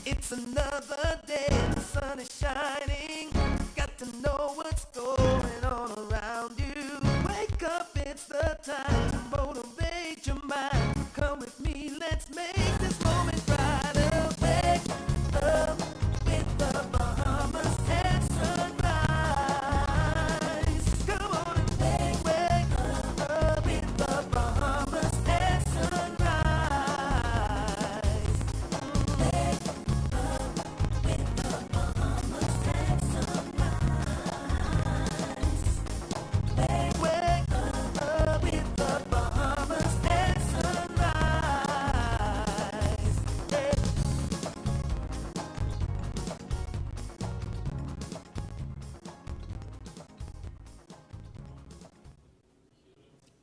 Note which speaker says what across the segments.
Speaker 1: It's another day, the sun is shining. Got to know what's going on around you. Wake up, it's the time to motivate your mind. Come with me, let's make this moment brighter. Wake up with the Bahamas and sunrise. Come on and wake up with the Bahamas and sunrise. Wake up with the Bahamas and sunrise. Hey.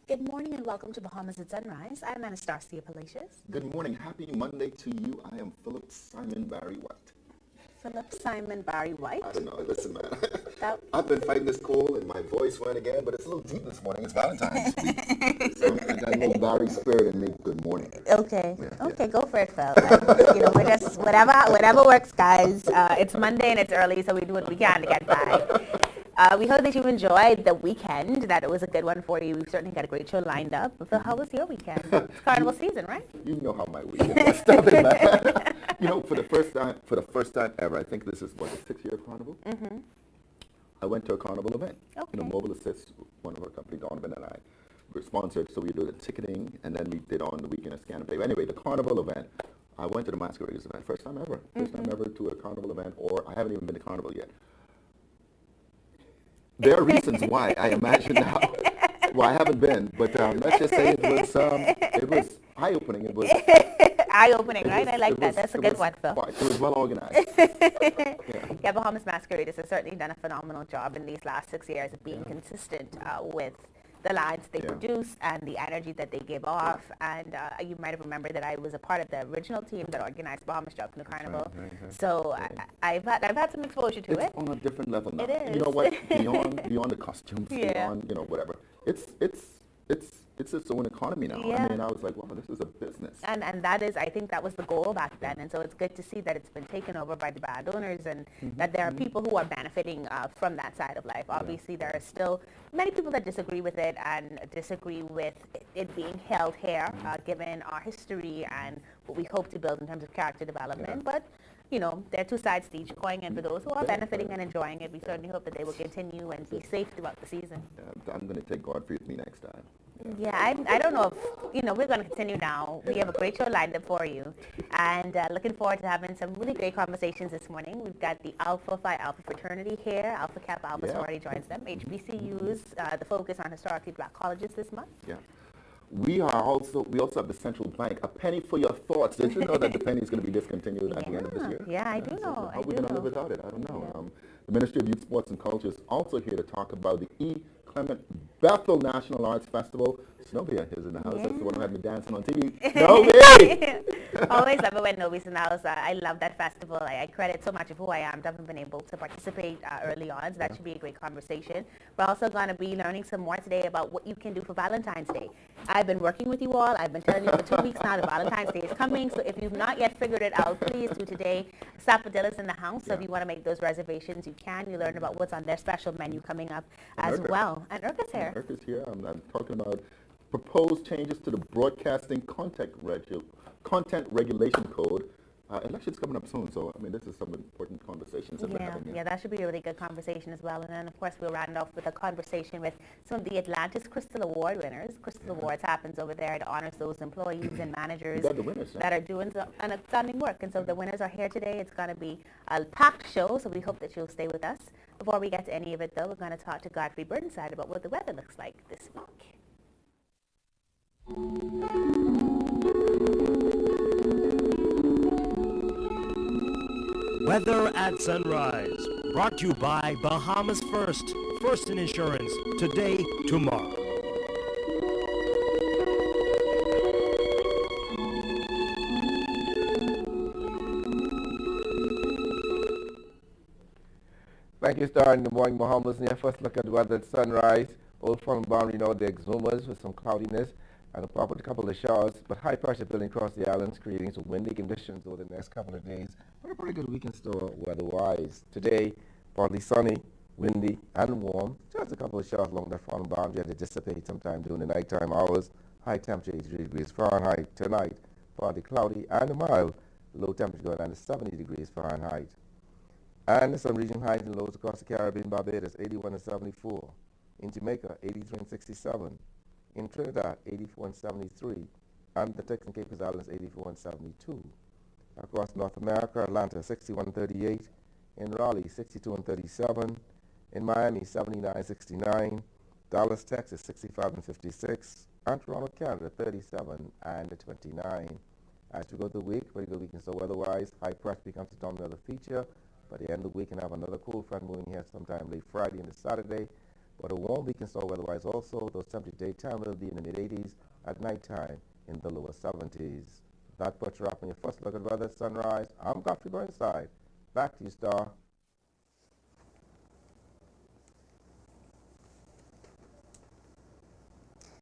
Speaker 2: Good morning and welcome to Bahamas at Sunrise. I'm Anastasia Palacios.
Speaker 3: Good morning. Happy Monday to you. I am Philip Simon Barry White.
Speaker 2: Philip Simon Barry White.
Speaker 3: I don't know. Listen, man.
Speaker 2: That-
Speaker 3: I've been fighting this cold and my voice went again, but it's a little deep this morning. It's Valentine's week. So I got a little Barry spirit in me. Good morning.
Speaker 2: Okay.
Speaker 3: Yeah,
Speaker 2: Okay, go for it, Phil. We're just whatever works, guys. It's Monday and it's early, so we do what we can to get by. We hope that you enjoyed the weekend, that it was a good one for you. We've certainly got a great show lined up. Phil, how was your weekend? It's carnival season, right?
Speaker 3: You know how my weekend was. Stop it, man. For the first time ever, I think this is the 6-year carnival. Mm-hmm. I went to a carnival event.
Speaker 2: Okay.
Speaker 3: Mobile Assist, one of our company, Donovan and I, were sponsored, so we did the ticketing, and then we did on the weekend a scan and pay. Anyway, the carnival event, I went to the Masqueraders event, first time ever. First time ever to a carnival event, or I haven't even been to carnival yet. There are reasons why, I imagine now. Well, I haven't been, but let's just say it was eye-opening. It was
Speaker 2: Eye-opening, right? I like that. That's a good one, Phil.
Speaker 3: It was well organized.
Speaker 2: Yeah, Bahamas Masqueraders has certainly done a phenomenal job in these last 6 years of being consistent with the lines they produce and the energy that they give off. And you might have remembered that I was a part of the original team that organized Bahamas Jump in the Carnival.
Speaker 3: Right.
Speaker 2: So I've had some exposure to it.
Speaker 3: It's on a different level now.
Speaker 2: It is.
Speaker 3: You know what? Beyond the costumes,
Speaker 2: Yeah.
Speaker 3: beyond whatever. It's its own economy now.
Speaker 2: Yeah.
Speaker 3: I mean, I was like, wow, this is a business.
Speaker 2: And I think that was the goal back then. And so it's good to see that it's been taken over by the bad owners and that there are people who are benefiting from that side of life. Obviously, there are still many people that disagree with it and disagree with it being held here, given our history and what we hope to build in terms of character development. But there are two sides to each coin, and for those who are benefiting and enjoying it, we certainly hope that they will continue and be safe throughout the season.
Speaker 3: I'm going to take Godfrey with me next time.
Speaker 2: Yeah, I don't know if, we're going to continue now. We have a great show lined up for you, and looking forward to having some really great conversations this morning. We've got the Alpha Phi Alpha Fraternity here. Alpha Kappa Alpha Sorority joins them. HBCUs, the focus on historically black colleges this month.
Speaker 3: Yeah. We also have the central bank. A penny for your thoughts. Did you know that the penny is going to be discontinued at the end of this year?
Speaker 2: Yeah, I do know.
Speaker 3: How are we going to live without it? I don't know.
Speaker 2: Yeah.
Speaker 3: The Ministry of Youth, Sports and Culture is also here to talk about the E. Clement Bethel National Arts Festival. Snowy is in the house. That's the one who had me dancing on TV. Snowy!
Speaker 2: Always love it when Novi's in the house. I love that festival. I credit so much of who I am to having been able to participate early on. So that should be a great conversation. We're also going to be learning some more today about what you can do for Valentine's Day. I've been working with you all. I've been telling you for 2 weeks now that Valentine's Day is coming. So if you've not yet figured it out, please do today. Sapadilla's in the house. So if you want to make those reservations, you can. You learn about what's on their special menu coming up as well. And Urka's here.
Speaker 3: Urka's here. I'm talking about proposed changes to the Broadcasting Content Regulation Code. Election's coming up soon, so this is some important conversations that we're having.
Speaker 2: Yeah, that should be a really good conversation as well. And then, of course, we'll round off with a conversation with some of the Atlantis Crystal Award winners. Crystal Awards happens over there to honor those employees and managers that are doing an outstanding work. And so the winners are here today. It's going to be a packed show, so we hope that you'll stay with us. Before we get to any of it, though, we're going to talk to Godfrey Burdenside about what the weather looks like this week.
Speaker 4: Weather at Sunrise, brought to you by Bahamas First in Insurance, today, tomorrow.
Speaker 5: Thank you, Star. In the morning, Bahamas. And first look at weather at sunrise. Old Farm Bound, the exumas with some cloudiness. and a couple of showers, but high pressure building across the islands, creating some windy conditions over the next couple of days. But a pretty good week in store weather-wise. Today, partly sunny, windy, and warm. Just a couple of showers along the front boundary to dissipate sometime during the nighttime hours. High temperature 83 degrees Fahrenheit. Tonight, partly cloudy and mild. Low temperature going down to 70 degrees Fahrenheit. And some regional highs and lows across the Caribbean, Barbados 81 and 74. In Jamaica, 83 and 67. In Trinidad, 84 and 73. And the Turks and Caicos Islands, 84 and 72. Across North America, Atlanta, 61 and 38. In Raleigh, 62 and 37. In Miami, 79 and 69. Dallas, Texas, 65 and 56. And Toronto, Canada, 37 and 29. As we go through the week, very good weekend. So weather-wise, high pressure becomes the dominant feature. By the end of the week, we can have another cool front moving here sometime late Friday into Saturday. But a warm weekend so weather-wise also. Those temperatures daytime will be in the mid-80s, at nighttime in the lower 70s. That puts you up on your first look at weather sunrise. I'm Godfrey Burnside. Back to you, Star.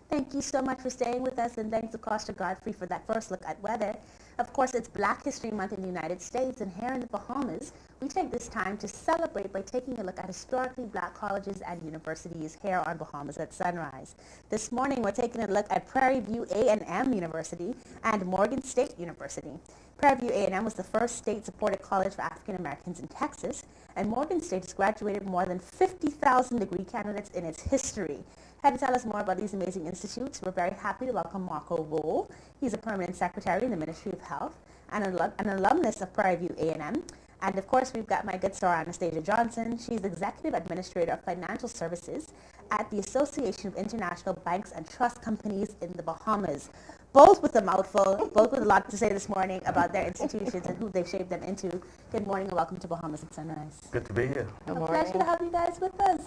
Speaker 2: Thank you so much for staying with us, and thanks to Costa Godfrey for that first look at weather. Of course, it's Black History Month in the United States, and here in the Bahamas, we take this time to celebrate by taking a look at historically black colleges and universities here on Bahamas at Sunrise. This morning, we're taking a look at Prairie View A&M University and Morgan State University. Prairie View A&M was the first state-supported college for African Americans in Texas, and Morgan State has graduated more than 50,000 degree candidates in its history. Here to tell us more about these amazing institutes, we're very happy to welcome Marco Wohl. He's a permanent secretary in the Ministry of Health and an alumnus of Prairie View A&M. And of course, we've got my good sir Anastasia Johnson. She's Executive Administrator of Financial Services at the Association of International Banks and Trust Companies in the Bahamas. Both with a mouthful, both with a lot to say this morning about their institutions and who they've shaped them into. Good morning and welcome to Bahamas at Sunrise.
Speaker 6: Good to be here.
Speaker 2: A pleasure to have you guys with us.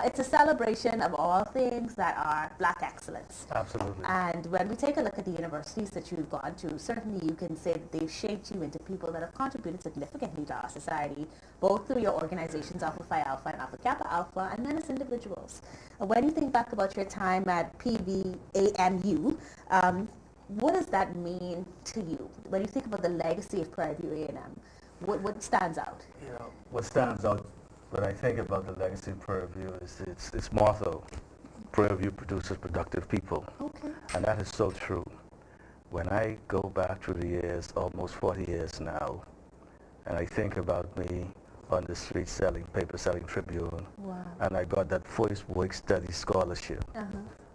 Speaker 2: It's a celebration of all things that are black excellence.
Speaker 6: Absolutely.
Speaker 2: And when we take a look at the universities that you've gone to, certainly you can say that they've shaped you into people that have contributed significantly to our society, both through your organizations, Alpha Phi Alpha and Alpha Kappa Alpha, and then as individuals. When you think back about your time at PVAMU, what does that mean to you? When you think about the legacy of Prairie View A&M, what stands out?
Speaker 6: You know, what stands out when I think about the legacy of Prairie View is its motto, Prairie View produces productive people.
Speaker 2: Okay.
Speaker 6: And that is so true. When I go back through the years, almost 40 years now, and I think about me on the street selling, paper selling Tribune,
Speaker 2: Wow.
Speaker 6: and I got that first work study scholarship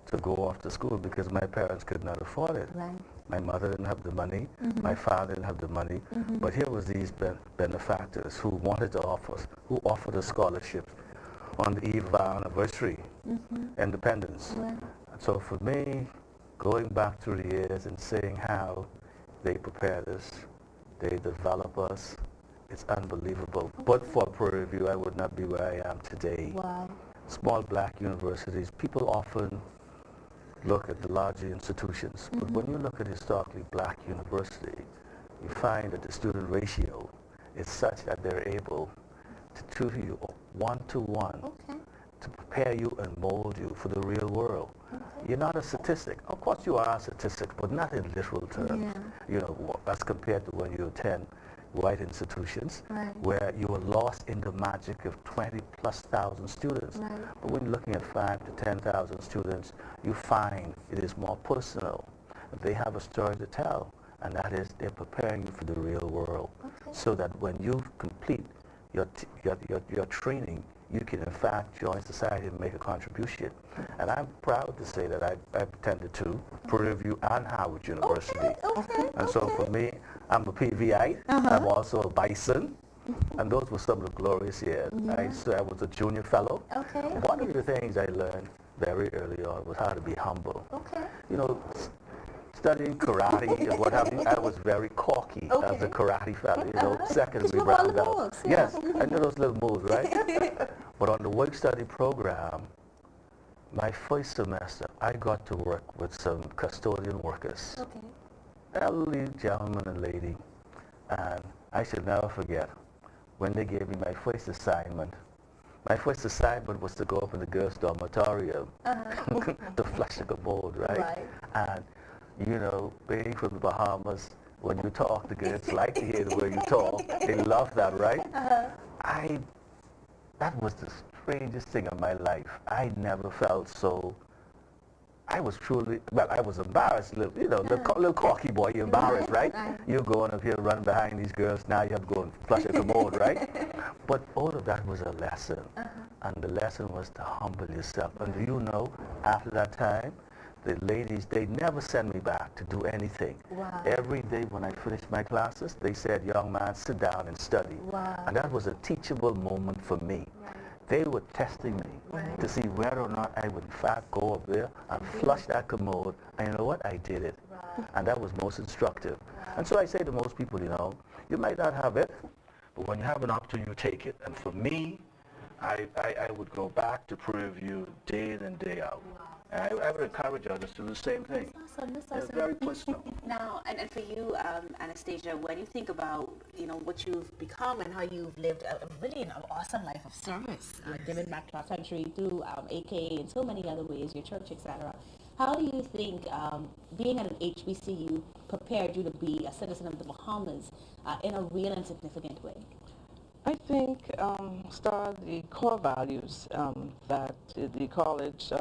Speaker 6: to go off to school because my parents could not afford it.
Speaker 2: Right.
Speaker 6: My mother didn't have the money, my father didn't have the money, but here was these benefactors who wanted to offer, who offered a scholarship on the eve of our anniversary, independence.
Speaker 2: Right.
Speaker 6: And so for me, going back through the years and seeing how they prepared us, they developed us, it's unbelievable. But for Prairie View, I would not be where I am today.
Speaker 2: Wow.
Speaker 6: Small black universities, people often look at the larger institutions, but when you look at historically black university, you find that the student ratio is such that they're able to tutor you one-to-one
Speaker 2: Okay.
Speaker 6: to prepare you and mold you for the real world. You're not a statistic. Of course you are a statistic, but not in literal terms.
Speaker 2: Yeah.
Speaker 6: You know, as compared to when you attend white institutions,
Speaker 2: Right.
Speaker 6: where you are lost in the magic of 20,000+ students.
Speaker 2: Right.
Speaker 6: But when you're looking at 5,000 to 10,000 students, you find it is more personal. They have a story to tell, and that is they're preparing you for the real world, so that when you complete your training, you can in fact join society and make a contribution. And I'm proud to say that I attended to Prairie View and Howard University. And so for me, I'm a PVI, I'm also a Bison, and those were some of the glorious years. I was a junior fellow.
Speaker 2: Okay.
Speaker 6: One of the things I learned very early on was how to be humble.
Speaker 2: Okay.
Speaker 6: You know, studying karate and what have you, I was very cocky as a karate fellow, you know, second degree
Speaker 2: you know all
Speaker 6: brown
Speaker 2: the
Speaker 6: belt.
Speaker 2: moves, yeah.
Speaker 6: Yes, I know those little moves, right? But on the work study program, my first semester, I got to work with some custodian workers,
Speaker 2: Okay.
Speaker 6: elderly gentleman and lady, and I should never forget when they gave me my first assignment My first assignment was to go up in the girls' dormitorium to flush the commode, right?
Speaker 2: Right.
Speaker 6: And, you know, being from the Bahamas, when you talk, the girls like to hear the way you talk. They love that, right? That was the strangest thing in my life. I never felt so. I was truly, well, I was embarrassed, little cocky boy, you're embarrassed, right? You're going up here, running behind these girls, now you have to go and flush a commode, right? But all of that was a lesson, and the lesson was to humble yourself. And do you know, after that time, the ladies, they never sent me back to do anything.
Speaker 2: Wow.
Speaker 6: Every day when I finished my classes, they said, young man, sit down and study.
Speaker 2: Wow.
Speaker 6: And that was a teachable moment for me. They were testing me to see whether or not I would in fact go up there and flush that commode. And you know what? I did it. And that was most instructive. And so I say to most people, you know, you might not have it, but when you have an opportunity, you take it. And for me, I would go back to Prairie View day in and day out. And I would encourage others to do the same thing.
Speaker 2: That's awesome.
Speaker 6: It's very personal.
Speaker 2: Now, and for you, Anastasia, when you think about, you know, what you've become and how you've lived a really an awesome life of service, giving back to our country through AKA and so many other ways, your church, etc. How do you think being at an HBCU prepared you to be a citizen of the Bahamas in a real and significant way?
Speaker 7: I think the core values that the college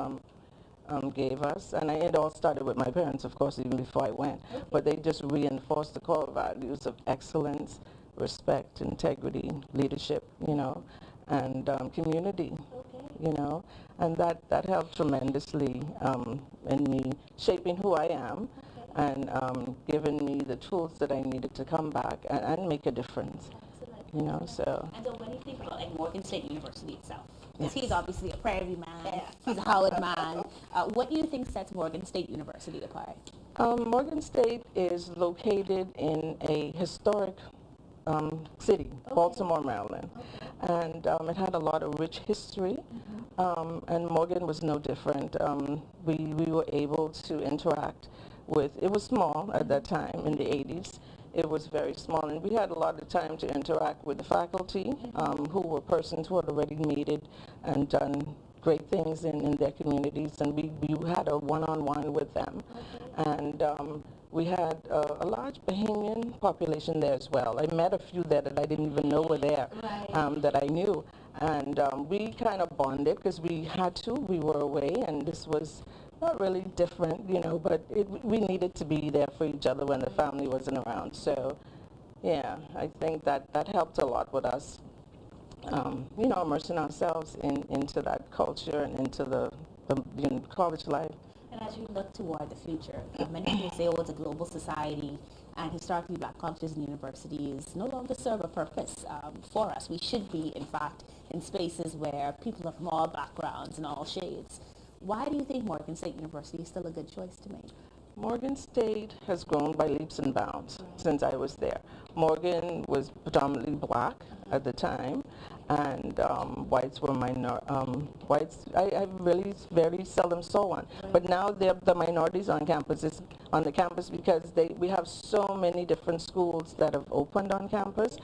Speaker 7: gave us, and it all started with my parents, of course, even before I went, but they just reinforced the core values of excellence, respect, integrity, leadership, you know, and community, you know, and that helped tremendously in me shaping who I am and giving me the tools that I needed to come back and make a difference. You know, so.
Speaker 2: And so when you think about like Morgan State University itself, because he's obviously a Prairie man, he's a Howard man, what do you think sets Morgan State University apart?
Speaker 7: Morgan State is located in a historic city, Baltimore, Maryland, and it had a lot of rich history, and Morgan was no different. We were able to interact with, it was small at that time in the 80s. It was very small, and we had a lot of time to interact with the faculty, who were persons who had already made it and done great things in their communities, and we had a one-on-one with them. And we had a large Bahamian population there as well. I met a few there that I didn't even know were there, that I knew. And we kind of bonded because we had to, we were away, and this was not really different, you know, but we needed to be there for each other when the family wasn't around. So, yeah, I think that helped a lot with us, you know, immersing ourselves into that culture and into the you know, college life.
Speaker 2: And as you look toward the future, many people say, oh, it's a global society, and historically black colleges and universities no longer serve a purpose for us. We should be, in fact, in spaces where people are from all backgrounds and all shades. Why do you think Morgan State University is still a good choice to make?
Speaker 7: Morgan State has grown by leaps and bounds since I was there. Morgan was predominantly black at the time, and whites were whites. I really very seldom saw one. But now they're the minorities on campus. It's on the campus because we have so many different schools that have opened on campus.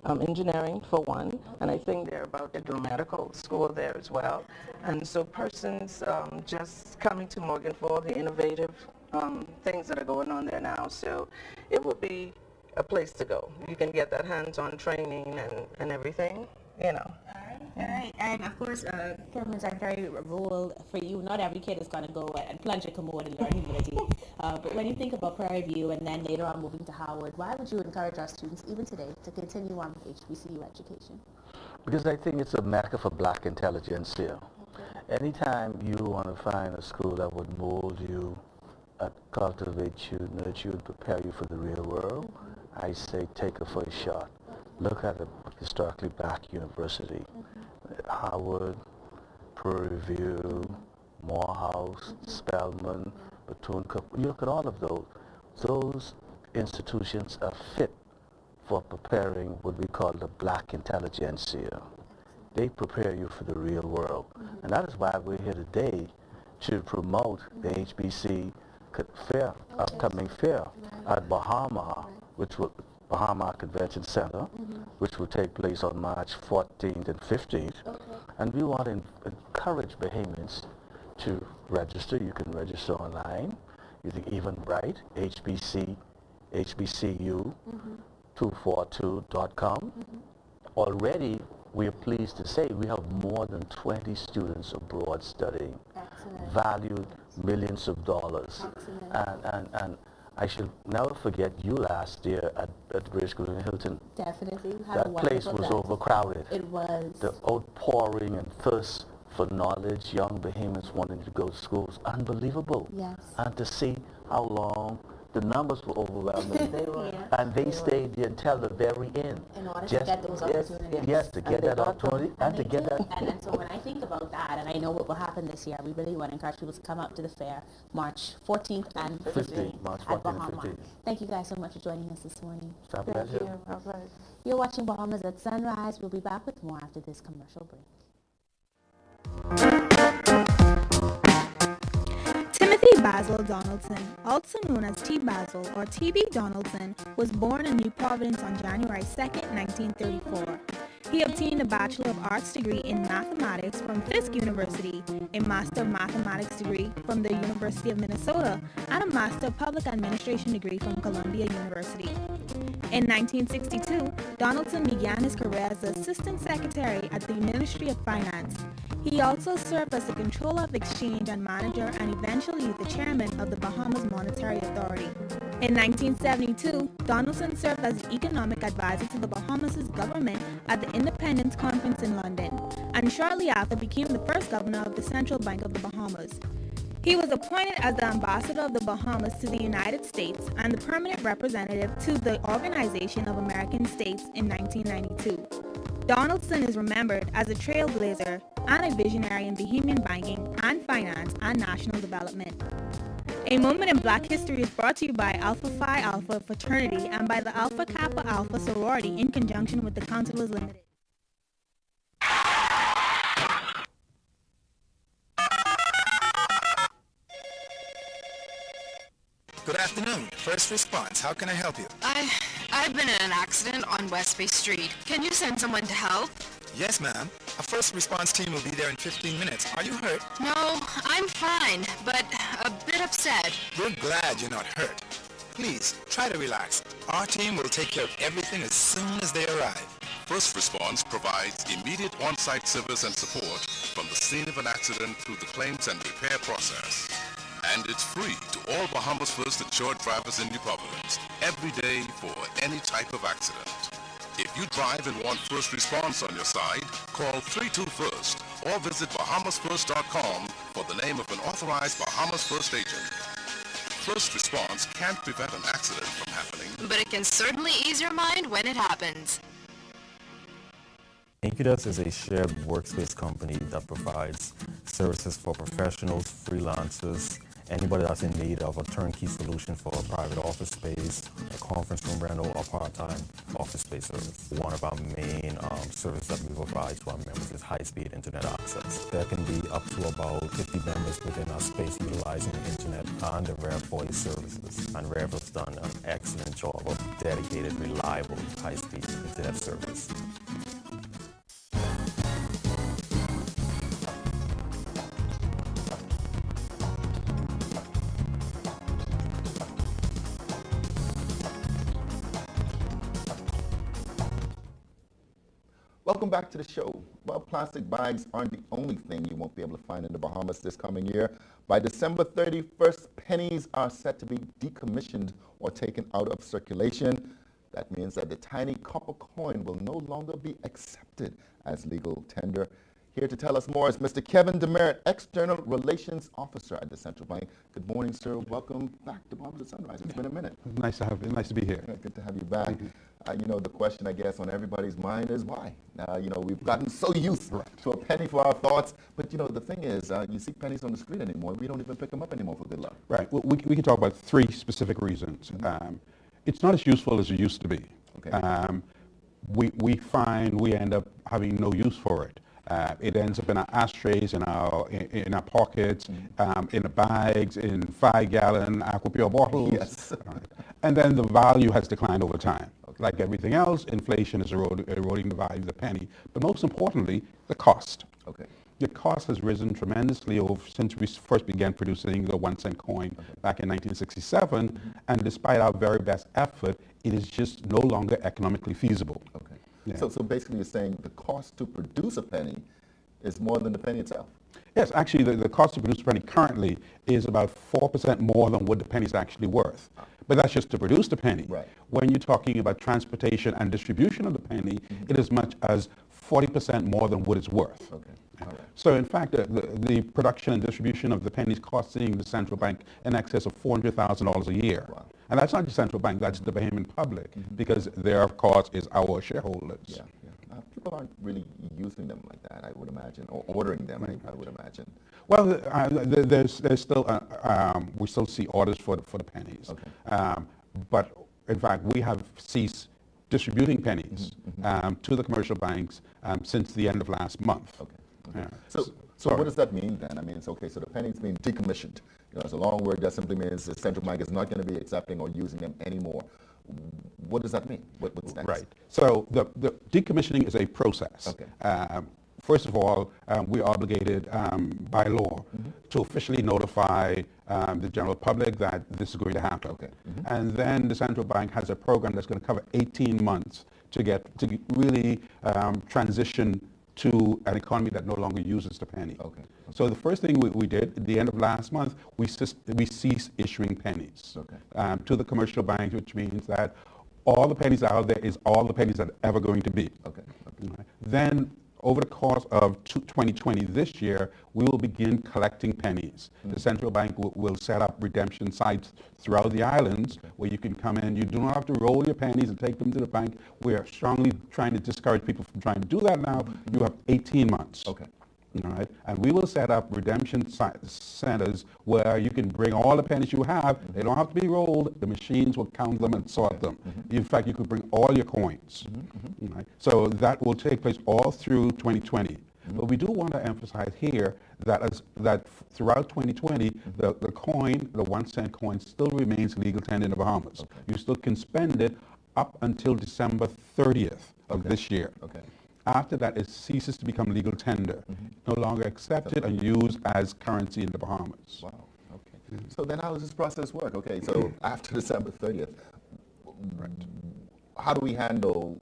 Speaker 7: Engineering for one, and I think they're about to do a medical school there as well. And so persons just coming to Morgan for all the innovative things that are going on there now. So it would be a place to go. You can get that hands-on training and everything, you know.
Speaker 2: All right. And of course, programs are very rural for you. Not every kid is going to go and plunge a commode and learn humility. But when you think about Prairie View and then later on moving to Howard, why would you encourage our students, even today, to continue on with HBCU education?
Speaker 6: Because I think it's a mecca for black intelligentsia. Anytime you want to find a school that would mold you, cultivate you, nurture you, and prepare you for the real world, I say take a first shot. Look at a historically black university. Howard, Prairie View, Morehouse, Spelman, Bethune-Cookman. You look at all of those. Those institutions are fit for preparing what we call the black intelligentsia. They prepare you for the real world. And that is why we're here today to promote the HBC fair, upcoming fair at Bahamas, which will Bahamas Convention Center, which will take place on March 14th and 15th. And we want to encourage Bahamians to register. You can register online using Eventbrite, HBCU242.com. Already, we are pleased to say we have more than 20 students abroad studying, valued millions of dollars. And I should never forget you last year at British School in Hilton.
Speaker 2: Definitely.
Speaker 6: That place was overcrowded.
Speaker 2: It was.
Speaker 6: The outpouring and thirst for knowledge, young Bahamians wanting to go to school was unbelievable.
Speaker 2: Yes.
Speaker 6: And to see how long the numbers were overwhelming. And they stayed there until the very end.
Speaker 2: In order to get those opportunities.
Speaker 6: Yes, to get that opportunity and to get that.
Speaker 2: And so when I think about that, and I know what will happen this year, we really want to encourage people to come out to the fair March 14th and 15th
Speaker 6: March
Speaker 2: at
Speaker 6: 14th and
Speaker 2: Bahamas.
Speaker 6: 15th.
Speaker 2: Thank you guys so much for joining us this morning.
Speaker 6: It's our pleasure.
Speaker 2: You're watching Bahamas at Sunrise. We'll be back with more after this commercial break.
Speaker 8: Timothy Basil Donaldson, also known as T. Basil or T.B. Donaldson, was born in New Providence on January 2, 1934. He obtained a Bachelor of Arts degree in Mathematics from Fisk University, a Master of Mathematics degree from the University of Minnesota, and a Master of Public Administration degree from Columbia University. In 1962, Donaldson began his career as the Assistant Secretary at the Ministry of Finance. He also served as the Controller of Exchange and Manager and eventually the Chairman of the Bahamas Monetary Authority. In 1972, Donaldson served as the Economic Advisor to the Bahamas' government at the Independence Conference in London, and shortly after became the first governor of the Central Bank of the Bahamas. He was appointed as the Ambassador of the Bahamas to the United States and the Permanent Representative to the Organization of American States in 1992. Donaldson is remembered as a trailblazer and a visionary in Bahamian banking and finance and national development. A Moment in Black History is brought to you by Alpha Phi Alpha Fraternity and by the Alpha Kappa Alpha Sorority in conjunction with the Counselors Limited.
Speaker 9: Good afternoon. First response. How can I help you?
Speaker 10: I've been in an accident on West Bay Street. Can you send someone to help?
Speaker 9: Yes, ma'am. A first response team will be there in 15 minutes. Are you hurt?
Speaker 10: No, I'm fine, but a bit upset.
Speaker 9: We're glad you're not hurt. Please, try to relax. Our team will take care of everything as soon as they arrive.
Speaker 11: First Response provides immediate on-site service and support from the scene of an accident through the claims and repair process. And it's free to all Bahamas First insured drivers in New Providence, every day for any type of accident. If you drive and want First Response on your side, call 32-FIRST or visit bahamasfirst.com for the name of an authorized Bahamas First agent. First Response can't prevent an accident from happening,
Speaker 10: But it can certainly ease your mind when it happens.
Speaker 12: Incudus is a shared workspace company that provides services for professionals, freelancers, anybody that's in need of a turnkey solution for a private office space, a conference room rental, or part-time office space service. One of our main services that we provide to our members is high-speed internet access. There can be up to about 50 members within our space utilizing the internet and the Rev voice services. And Rev has done an excellent job of dedicated, reliable, high-speed internet service.
Speaker 3: Welcome back to the show. Well, plastic bags aren't the only thing you won't be able to find in the Bahamas this coming year. By December 31st, pennies are set to be decommissioned or taken out of circulation. That means that the tiny copper coin will no longer be accepted as legal tender. Here to tell us more is Mr. Kevin Demerit, External Relations Officer at the Central Bank. Good morning, sir. Welcome back to Bahamas at Sunrise. It's been a minute.
Speaker 13: Nice to have you. Nice to be here.
Speaker 3: Good to have you back. You know, the question, I guess, on everybody's mind is why? You know, we've gotten so used to a penny for our thoughts. But, you know, the thing is, you see pennies on the street anymore. We don't even pick them up anymore for good luck.
Speaker 13: Right. Well, we can talk about three specific reasons. It's not as useful as it used to be.
Speaker 3: Okay.
Speaker 13: We find we end up having no use for it. It ends up in our ashtrays, in our pockets, in the bags, in 5-gallon Aquapure bottles.
Speaker 3: Yes.
Speaker 13: And then the value has declined over time.
Speaker 3: Okay.
Speaker 13: like everything else, inflation is eroding the value of the penny. But most importantly, the cost.
Speaker 3: Okay.
Speaker 13: The cost has risen tremendously since we first began producing the 1 cent coin back in 1967, and despite our very best effort, it is just no longer economically feasible.
Speaker 3: Okay.
Speaker 13: Yeah.
Speaker 3: So basically you're saying the cost to produce a penny is more than the penny itself?
Speaker 13: Yes, actually the cost to produce a penny currently is about 4% more than what the penny is actually worth. But that's just to produce the penny.
Speaker 3: Right.
Speaker 13: When you're talking about transportation and distribution of the penny, it is much as 40% more than what it's worth.
Speaker 3: Okay. All right.
Speaker 13: So in fact, the production and distribution of the pennies costing the central bank in excess of $400,000 a year.
Speaker 3: Wow.
Speaker 13: And that's not the central bank, that's the Bahamian public, because their cost is our shareholders.
Speaker 3: Yeah. People aren't really using them like that, I would imagine, or ordering them, I would imagine.
Speaker 13: Well, there's still, we still see orders for the pennies.
Speaker 3: Okay.
Speaker 13: But in fact, we have ceased distributing pennies to the commercial banks since the end of last month.
Speaker 3: Okay.
Speaker 13: Yeah.
Speaker 3: So what does that mean then? I mean, it's okay, so the penny's being decommissioned. You know, it's a long word that simply means the central bank is not going to be accepting or using them anymore. What does that mean? What's next?
Speaker 13: Right. So the decommissioning is a process.
Speaker 3: Okay.
Speaker 13: First of all, we're obligated by law to officially notify the general public that this is going to happen.
Speaker 3: Okay.
Speaker 13: And then the central bank has a program that's going to cover 18 months to really transition to an economy that no longer uses the penny.
Speaker 3: Okay.
Speaker 13: So the first thing we did at the end of last month, we ceased issuing pennies to the commercial banks, which means that all the pennies out there is all the pennies that are ever going to be.
Speaker 3: Okay.
Speaker 13: Right. Then over the course of 2020 this year, we will begin collecting pennies. The central bank will set up redemption sites throughout the islands where you can come in. You do not have to roll your pennies and take them to the bank. We are strongly trying to discourage people from trying to do that now. You have 18 months.
Speaker 3: Okay.
Speaker 13: All right, and we will set up redemption centers where you can bring all the pennies you have. They don't have to be rolled. The machines will count them and sort them. In fact, you could bring all your coins. All right. So that will take place all through 2020. But we do want to emphasize here that throughout 2020, the coin, the 1 cent coin, still remains legal tender in the Bahamas. You still can spend it up until December 30th of this year.
Speaker 3: Okay.
Speaker 13: After that, it ceases to become legal tender, no longer accepted and used as currency in the Bahamas.
Speaker 3: Wow. Okay. So then how does this process work? Okay, so after December 30th, how do we handle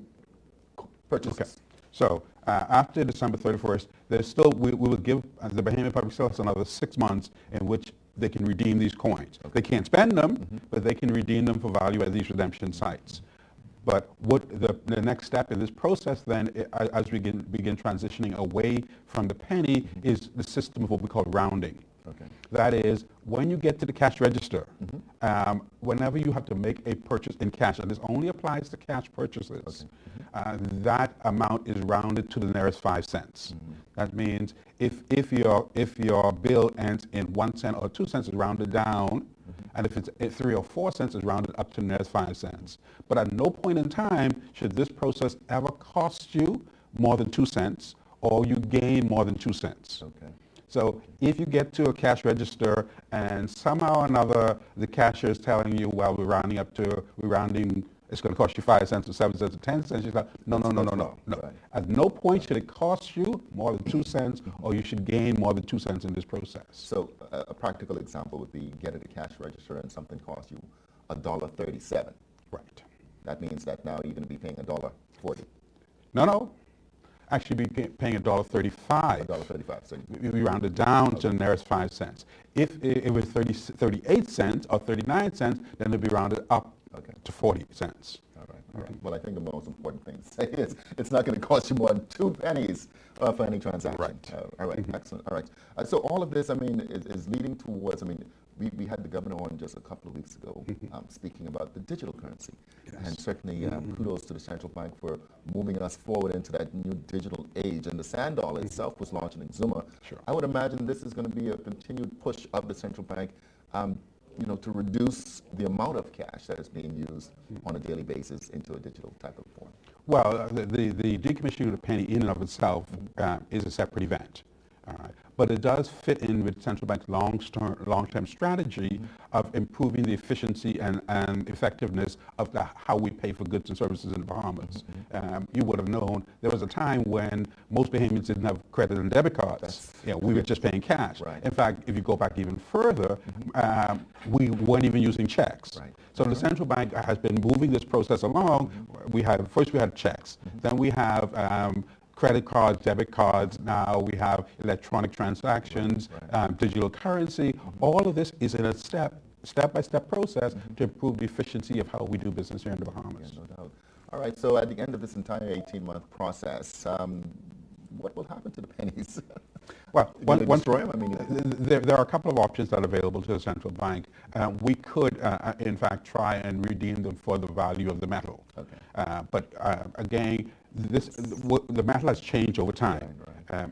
Speaker 3: purchases?
Speaker 13: Okay. So after December 31st, there's still, we will give the Bahamian public still has another 6 months in which they can redeem these coins. They can't spend them, but they can redeem them for value at these redemption sites. But what the next step in this process then, as we begin transitioning away from the penny, is the system of what we call rounding.
Speaker 3: Okay.
Speaker 13: That is, when you get to the cash register, whenever you have to make a purchase in cash, and this only applies to cash purchases, that amount is rounded to the nearest 5 cents. That means if your bill ends in 1 cent or 2 cents, it's rounded down. And if it's 3 or 4 cents, it's rounded up to the nearest 5 cents. But at no point in time should this process ever cost you more than 2 cents or you gain more than 2 cents.
Speaker 3: Okay.
Speaker 13: So if you get to a cash register and somehow or another the cashier is telling you, well, we're rounding, it's going to cost you 5 cents or 7 cents or 10 cents, you're like, no.
Speaker 3: Right.
Speaker 13: At no point should it cost you more than 2 cents or you should gain more than 2 cents in this process.
Speaker 3: So a practical example would be get at a cash register and something costs you $1.37.
Speaker 13: Right.
Speaker 3: That means that now you're going to be paying $1.40.
Speaker 13: No. Actually be paying $1.35.
Speaker 3: $1.35. So
Speaker 13: we round it down to the nearest 5 cents. If it was 38 cents or 39 cents, then it'll be rounded up to 40 cents.
Speaker 3: All right. Well, I think the most important thing to say is it's not going to cost you more than 2 pennies for any transaction.
Speaker 13: Right.
Speaker 3: All right. Excellent. All right. So all of this, I mean, is leading towards, I mean, we had the governor on just a couple of weeks ago speaking about the digital currency. Yes. And certainly kudos to the central bank for moving us forward into that new digital age. And the sand dollar itself was launched in Zuma.
Speaker 13: Sure.
Speaker 3: I would imagine this is going to be a continued push of the central bank to reduce the amount of cash that is being used on a daily basis into a digital type of form.
Speaker 13: Well, the decommissioning of the penny in and of itself is a separate event. All right. but it does fit in with central bank's long-term strategy of improving the efficiency and effectiveness of how we pay for goods and services in the Bahamas. You would have known there was a time when most Bahamians didn't have credit and debit cards. We were just paying cash.
Speaker 3: Right.
Speaker 13: In fact, if you go back even further, we weren't even using checks.
Speaker 3: Right.
Speaker 13: So the central bank has been moving this process along. First we had checks, then we have credit cards, debit cards. Now we have electronic transactions, digital currency. All of this is in a step-by-step process to improve the efficiency of how we do business here in the Bahamas.
Speaker 3: Yeah, no doubt. All right, so at the end of this entire 18-month process, what will happen to the pennies?
Speaker 13: Well,
Speaker 3: destroy them? I mean,
Speaker 13: there are a couple of options that are available to the central bank. We could, in fact, try and redeem them for the value of the metal.
Speaker 3: Okay.
Speaker 13: But again, the metal has changed over time.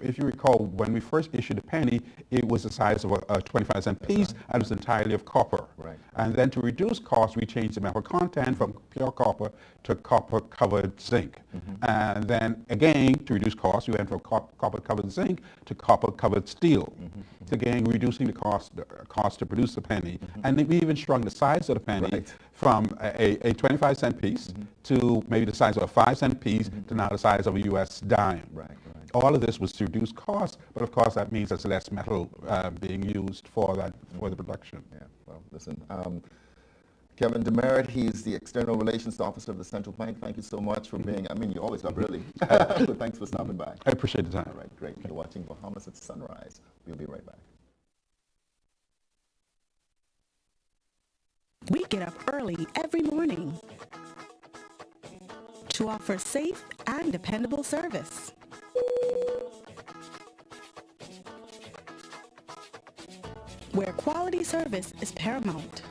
Speaker 13: If you recall, when we first issued a penny, it was the size of a 25-cent piece, and it was entirely of copper.
Speaker 3: Right.
Speaker 13: And then to reduce cost, we changed the metal content from pure copper to copper-covered zinc. And then again, to reduce cost, we went from copper-covered zinc to copper-covered steel. So again, reducing the cost to produce the penny. And we even shrunk the size of the penny from a 25-cent piece to maybe the size of a 5-cent piece to now the size of a U.S. dime. All of this was to reduce costs, but of course that means there's less metal being used for the production.
Speaker 3: Yeah, well, listen, Kevin Demerit, he's the External Relations Officer of the Central Bank. Thank you so much for being, you always got early. But thanks for stopping by.
Speaker 13: I appreciate the time.
Speaker 3: All right, great. You're watching Bahamas at Sunrise. We'll be right back.
Speaker 14: We get up early every morning to offer safe and dependable service. Where quality service is paramount.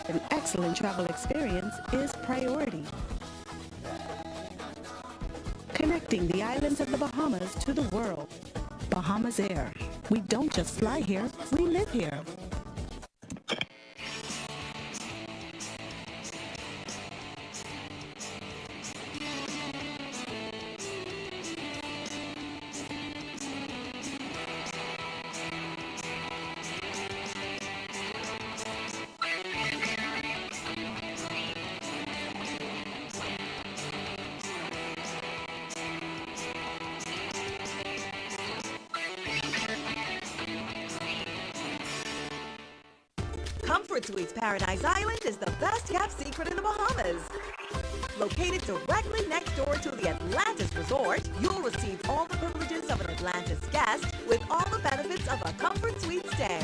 Speaker 14: An excellent travel experience is priority. Connecting the islands of the Bahamas to the world. Bahamas Air. We don't just fly here, we live here.
Speaker 15: Comfort Suites Paradise Island is the best-kept secret in the Bahamas. Located directly next door to the Atlantis Resort, you'll receive all the privileges of an Atlantis guest with all the benefits of a Comfort Suite stay.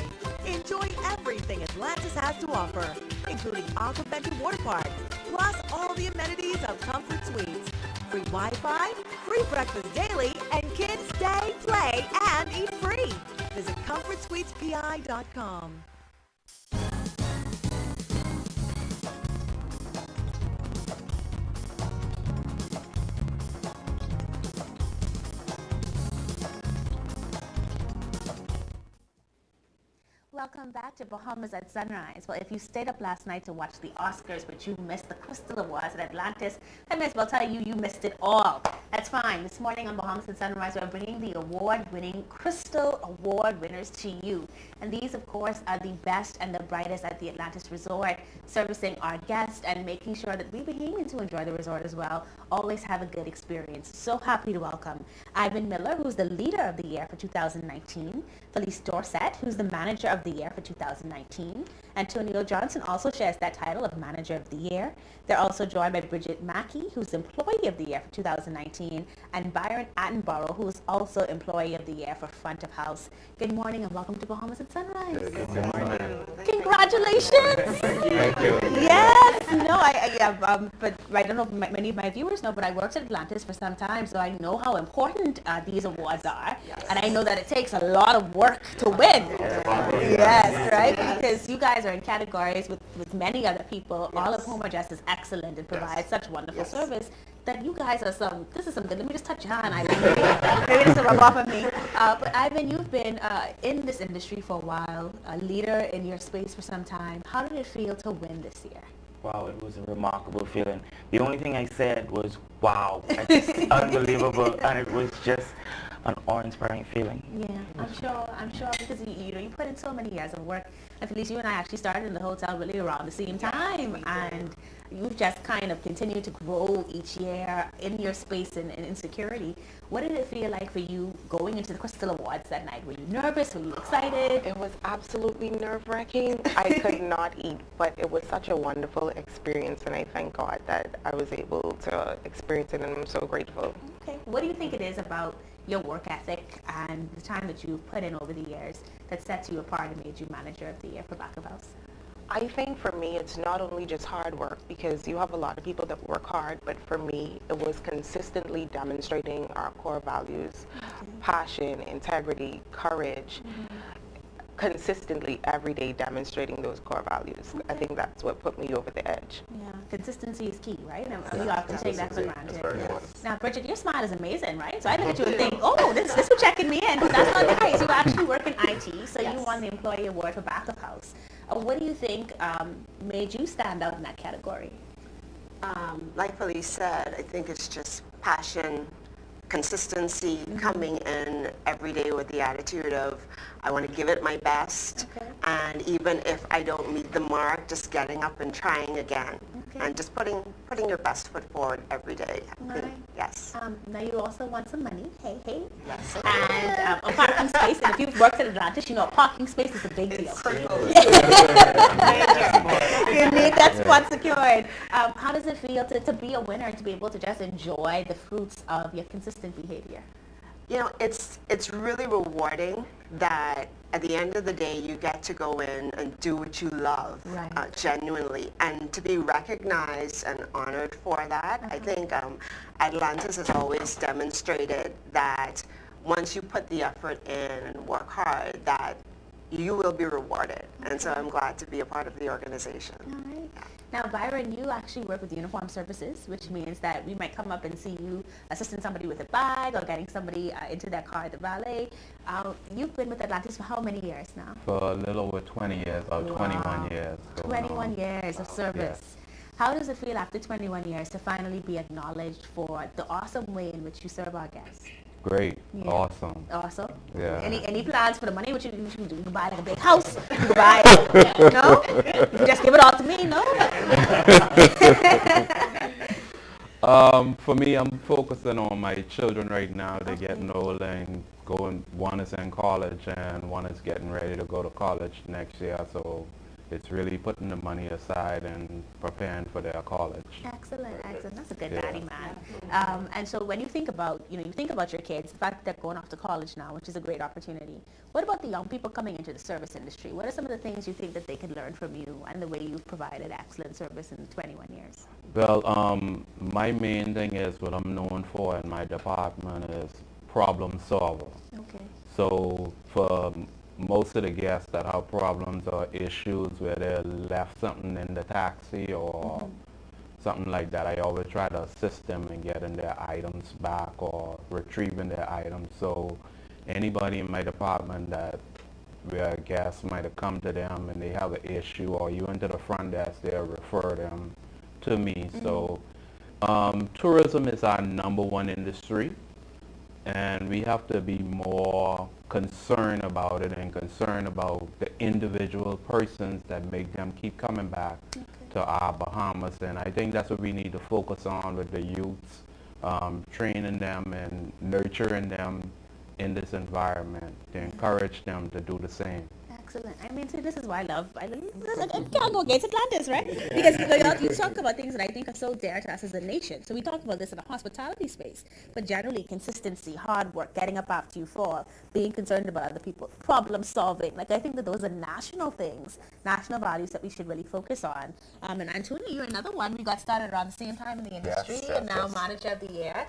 Speaker 15: Enjoy everything Atlantis has to offer, including our convention water park, plus all the amenities of Comfort Suites. Free Wi-Fi, free breakfast daily, and kids stay, play, and eat free. Visit ComfortSuitesPI.com.
Speaker 2: Welcome back to Bahamas at Sunrise. Well, if you stayed up last night to watch the Oscars, but you missed the Crystal Awards at Atlantis, I may as well tell you, you missed it all. That's fine. This morning on Bahamas at Sunrise, we're bringing the award-winning Crystal Award winners to you. And these, of course, are the best and the brightest at the Atlantis Resort, servicing our guests and making sure that we Bahamians who enjoy the resort as well always have a good experience. So happy to welcome Ivan Miller, who's the leader of the year for 2019, Felice Dorset, who's the manager of the year for 2019. Antonio Johnson also shares that title of Manager of the Year. They're also joined by Bridget Mackey, who's Employee of the Year for 2019, and Byron Attenborough, who's also Employee of the Year for Front of House. Good morning and welcome to Bahamas at Sunrise.
Speaker 16: Good morning.
Speaker 2: Congratulations!
Speaker 16: Thank you.
Speaker 2: Yes! No, but I don't know if many of my viewers know, but I worked at Atlantis for some time, so I know how important these awards are. Yes. And I know that it takes a lot of work to win. Yes, right? Because you guys are in categories with many other people, all of whom are just as excellent and provide such wonderful service, that you guys are this is something, let me just touch your hand, Ivan. Maybe this will rub off on me. But Ivan, you've been in this industry for a while, a leader in your space for some time. How did it feel to win this year?
Speaker 16: Wow, it was a remarkable feeling. The only thing I said was, wow, it's unbelievable. And it was just an awe-inspiring feeling.
Speaker 2: Yeah, I'm sure because you put in so many years of work. And Felice, you and I actually started in the hotel really around the same time, and you've just kind of continued to grow each year in your space and in security. What did it feel like for you going into the Crystal Awards that night? Were you nervous? Were you excited?
Speaker 17: It was absolutely nerve-wracking. I could not eat, but it was such a wonderful experience, and I thank God that I was able to experience it, and I'm so grateful.
Speaker 2: Okay. What do you think it is about your work ethic and the time that you've put in over the years that sets you apart and made you manager of the year for Back of House?
Speaker 17: I think for me, it's not only just hard work, because you have a lot of people that work hard, but for me, it was consistently demonstrating our core values, passion, integrity, courage, consistently every day demonstrating those core values. I think that's what put me over the edge.
Speaker 2: Yeah, consistency is key, right? And we often take that for granted. Now, Bridget, your smile is amazing, right? So I look at you and think, oh, this is checking me in, but that's not the case. You actually work in IT, so you won the Employee Award for Back of House. What do you think made you stand out in that category?
Speaker 18: Like Felice said, I think it's just passion, consistency, coming in every day with the attitude of I want to give it my best, and even if I don't meet the mark, just getting up and trying again, and just putting your best foot forward every day. Yes.
Speaker 2: Now you also want some money. Hey.
Speaker 18: Yes.
Speaker 2: And a parking space. And if you've worked at Atlantis, you know a parking space is a big deal. You need that spot secured. How does it feel to be a winner, to be able to just enjoy the fruits of your consistent behavior?
Speaker 18: You know, it's really rewarding that at the end of the day you get to go in and do what you love, genuinely, and to be recognized and honored for that. I think Atlantis has always demonstrated that once you put the effort in and work hard, that you will be rewarded. And so I'm glad to be a part of the organization.
Speaker 2: All right. Now, Byron, you actually work with Uniform Services, which means that we might come up and see you assisting somebody with a bag or getting somebody into their car at the valet. You've been with Atlantis for how many years now?
Speaker 19: For a little over 20 years, or 21 years.
Speaker 2: 21 years of service. Yes. How does it feel after 21 years to finally be acknowledged for the awesome way in which you serve our guests?
Speaker 19: Great. Yeah. Awesome.
Speaker 2: Awesome.
Speaker 19: Yeah.
Speaker 2: Any plans for the money? What you do? You can buy like a big house. You can buy no? You just give it all to me, no?
Speaker 19: For me, I'm focusing on my children right now. They're getting older and going. One is in college and one is getting ready to go to college next year. So it's really putting the money aside and preparing for their college.
Speaker 2: Excellent. That's a good daddy, man. And so when you think about, you think about your kids, the fact that they're going off to college now, which is a great opportunity. What about the young people coming into the service industry? What are some of the things you think that they could learn from you and the way you've provided excellent service in 21 years?
Speaker 19: Well, my main thing is what I'm known for in my department is problem solver.
Speaker 2: Okay.
Speaker 19: So for most of the guests that have problems or issues where they left something in the taxi or something like that, I always try to assist them in getting their items back or retrieving their items. So anybody in my department that where a guest might have come to them and they have an issue, or you into the front desk, they'll refer them to me. So tourism is our #1 industry, and we have to be more concerned about it and concerned about the individual persons that make them keep coming back to our Bahamas. And I think that's what we need to focus on with the youths, training them and nurturing them in this environment to encourage them to do the same.
Speaker 2: Excellent. I mean, see, this is why I can't go against Atlantis, right? Because you talk about things that I think are so dear to us as a nation. So we talk about this in a hospitality space, but generally consistency, hard work, getting up after you fall, being concerned about other people, problem solving. Like, I think that those are national things, national values that we should really focus on. And Antonio, you're another one. We got started around the same time in the industry, and now manager of the year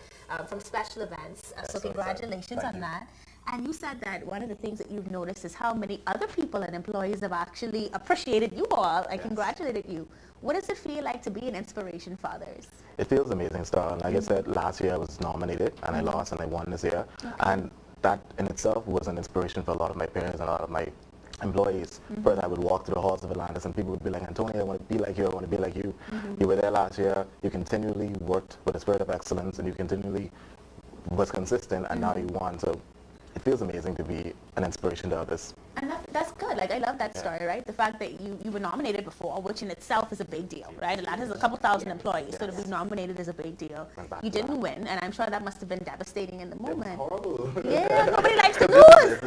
Speaker 2: from special events. So congratulations on that. And you said that one of the things that you've noticed is how many other people and employees have actually appreciated you all and congratulated you. What does it feel like to be an inspiration for others?
Speaker 20: It feels amazing, Star. Like I said, last year I was nominated and I lost and I won this year. And that in itself was an inspiration for a lot of my parents and a lot of my employees. First, I would walk through the halls of Atlantis and people would be like, Antonio, I want to be like you, I want to be like you. You were there last year, you continually worked with a spirit of excellence and you continually was consistent, and now you won. So it feels amazing to be an inspiration to others.
Speaker 2: And that's good. Like, I love that story, right? The fact that you were nominated before, which in itself is a big deal, right? Atlanta has a couple thousand employees, so to be nominated is a big deal. You didn't win, and I'm sure that must have been devastating in the moment.
Speaker 20: Horrible.
Speaker 2: Yeah, nobody likes to lose.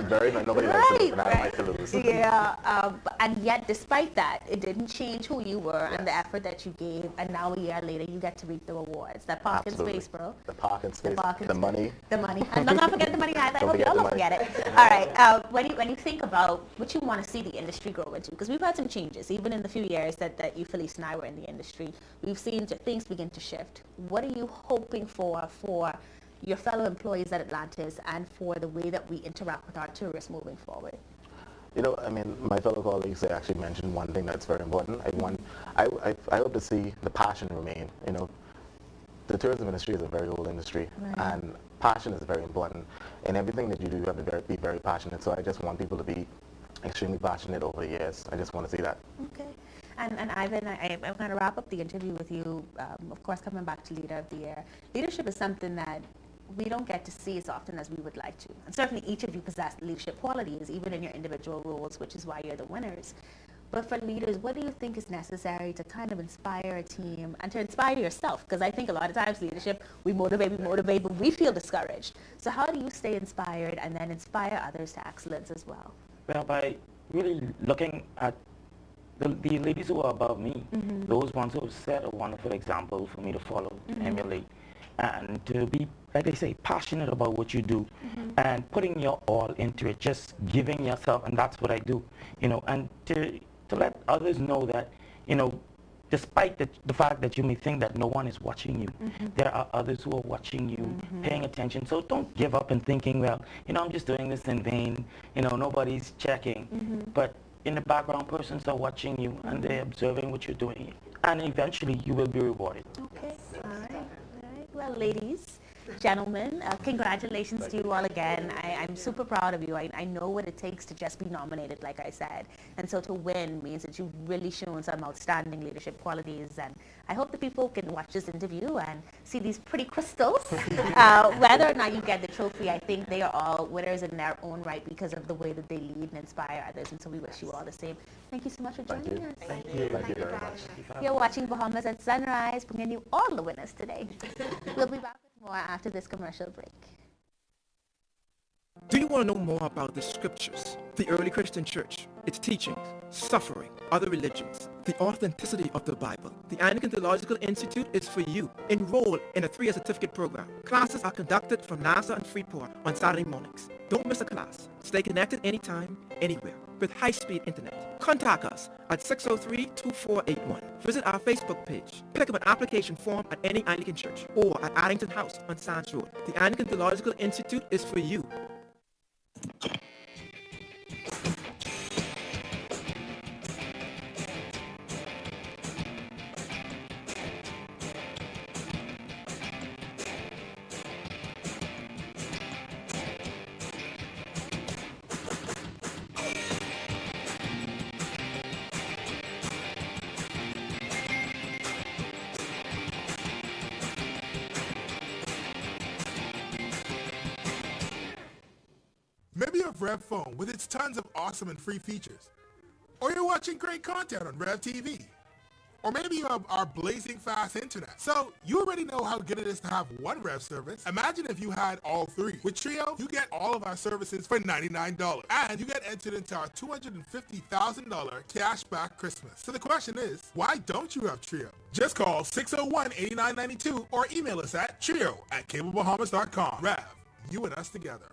Speaker 20: Nobody likes to lose, and I don't like to lose.
Speaker 2: Yeah, and yet despite that, it didn't change who you were and the effort that you gave, and now a year later, you get to reap the rewards. That parking space, bro.
Speaker 20: The parking space, the
Speaker 2: money.
Speaker 20: money.
Speaker 2: And don't forget the money either. I hope y'all don't forget it. All right, when you think about what you want to see the industry grow into, because we've had some changes, even in the few years that you, Felice, and I were in the industry, we've seen things begin to shift. What are you hoping for your fellow employees at Atlantis and for the way that we interact with our tourists moving forward?
Speaker 20: You know, I mean, my fellow colleagues, they actually mentioned one thing that's very important. I hope to see the passion remain. You know, the tourism industry is a very old industry, and passion is very important. In everything that you do, you have to be very passionate. So I just want people to be extremely passionate over the years. I just want to see that.
Speaker 2: Okay. And Ivan, I'm going to wrap up the interview with you, of course, coming back to Leader of the Year. Leadership is something that we don't get to see as often as we would like to. And certainly each of you possess leadership qualities, even in your individual roles, which is why you're the winners. But for leaders, what do you think is necessary to kind of inspire a team and to inspire yourself? Because I think a lot of times leadership, we motivate, but we feel discouraged. So how do you stay inspired and then inspire others to excellence as well?
Speaker 16: Well, by really looking at the ladies who are above me, those ones who have set a wonderful example for me to follow, emulate, and to be, like they say, passionate about what you do and putting your all into it, just giving yourself, and that's what I do, you know, and to let others know that, you know, despite the fact that you may think that no one is watching you, there are others who are watching you, paying attention. So don't give up and thinking, well, you know, I'm just doing this in vain, you know, nobody's checking. But in the background, persons are watching you and they're observing what you're doing. And eventually you will be rewarded.
Speaker 2: Okay, all right. Well, ladies, gentlemen, congratulations to you all again. I'm super proud of you. I know what it takes to just be nominated, like I said. And so to win means that you've really shown some outstanding leadership qualities. And I hope the people can watch this interview and see these pretty crystals. Whether or not you get the trophy, I think they are all winners in their own right because of the way that they lead and inspire others. And so we wish you all the same. Thank you so much for joining us.
Speaker 20: Thank you very much.
Speaker 2: You're watching Bahamas at Sunrise, bringing you all the winners today. We'll be back with more after this commercial break.
Speaker 1: Do you want to know more about the scriptures, the early Christian church, its teachings, suffering, other religions, the authenticity of the Bible? The Anglican Theological Institute is for you. Enroll in a 3-year certificate program. Classes are conducted from NASA and Freeport on Saturday mornings. Don't miss a class. Stay connected anytime, anywhere, with high-speed internet. Contact us at 603-2481. Visit our Facebook page. Pick up an application form at any Anglican church or at Addington House on Sands Road. The Anglican Theological Institute is for you.
Speaker 9: Maybe you have Rev Phone with its tons of awesome and free features. Or you're watching great content on Rev TV. Or maybe you have our blazing fast internet. So you already know how good it is to have one Rev service. Imagine if you had all three. With Trio, you get all of our services for $99. And you get entered into our $250,000 cashback Christmas. So the question is, why don't you have Trio? Just call 601-8992 or email us at trio@cablebahamas.com. Rev, you and us together.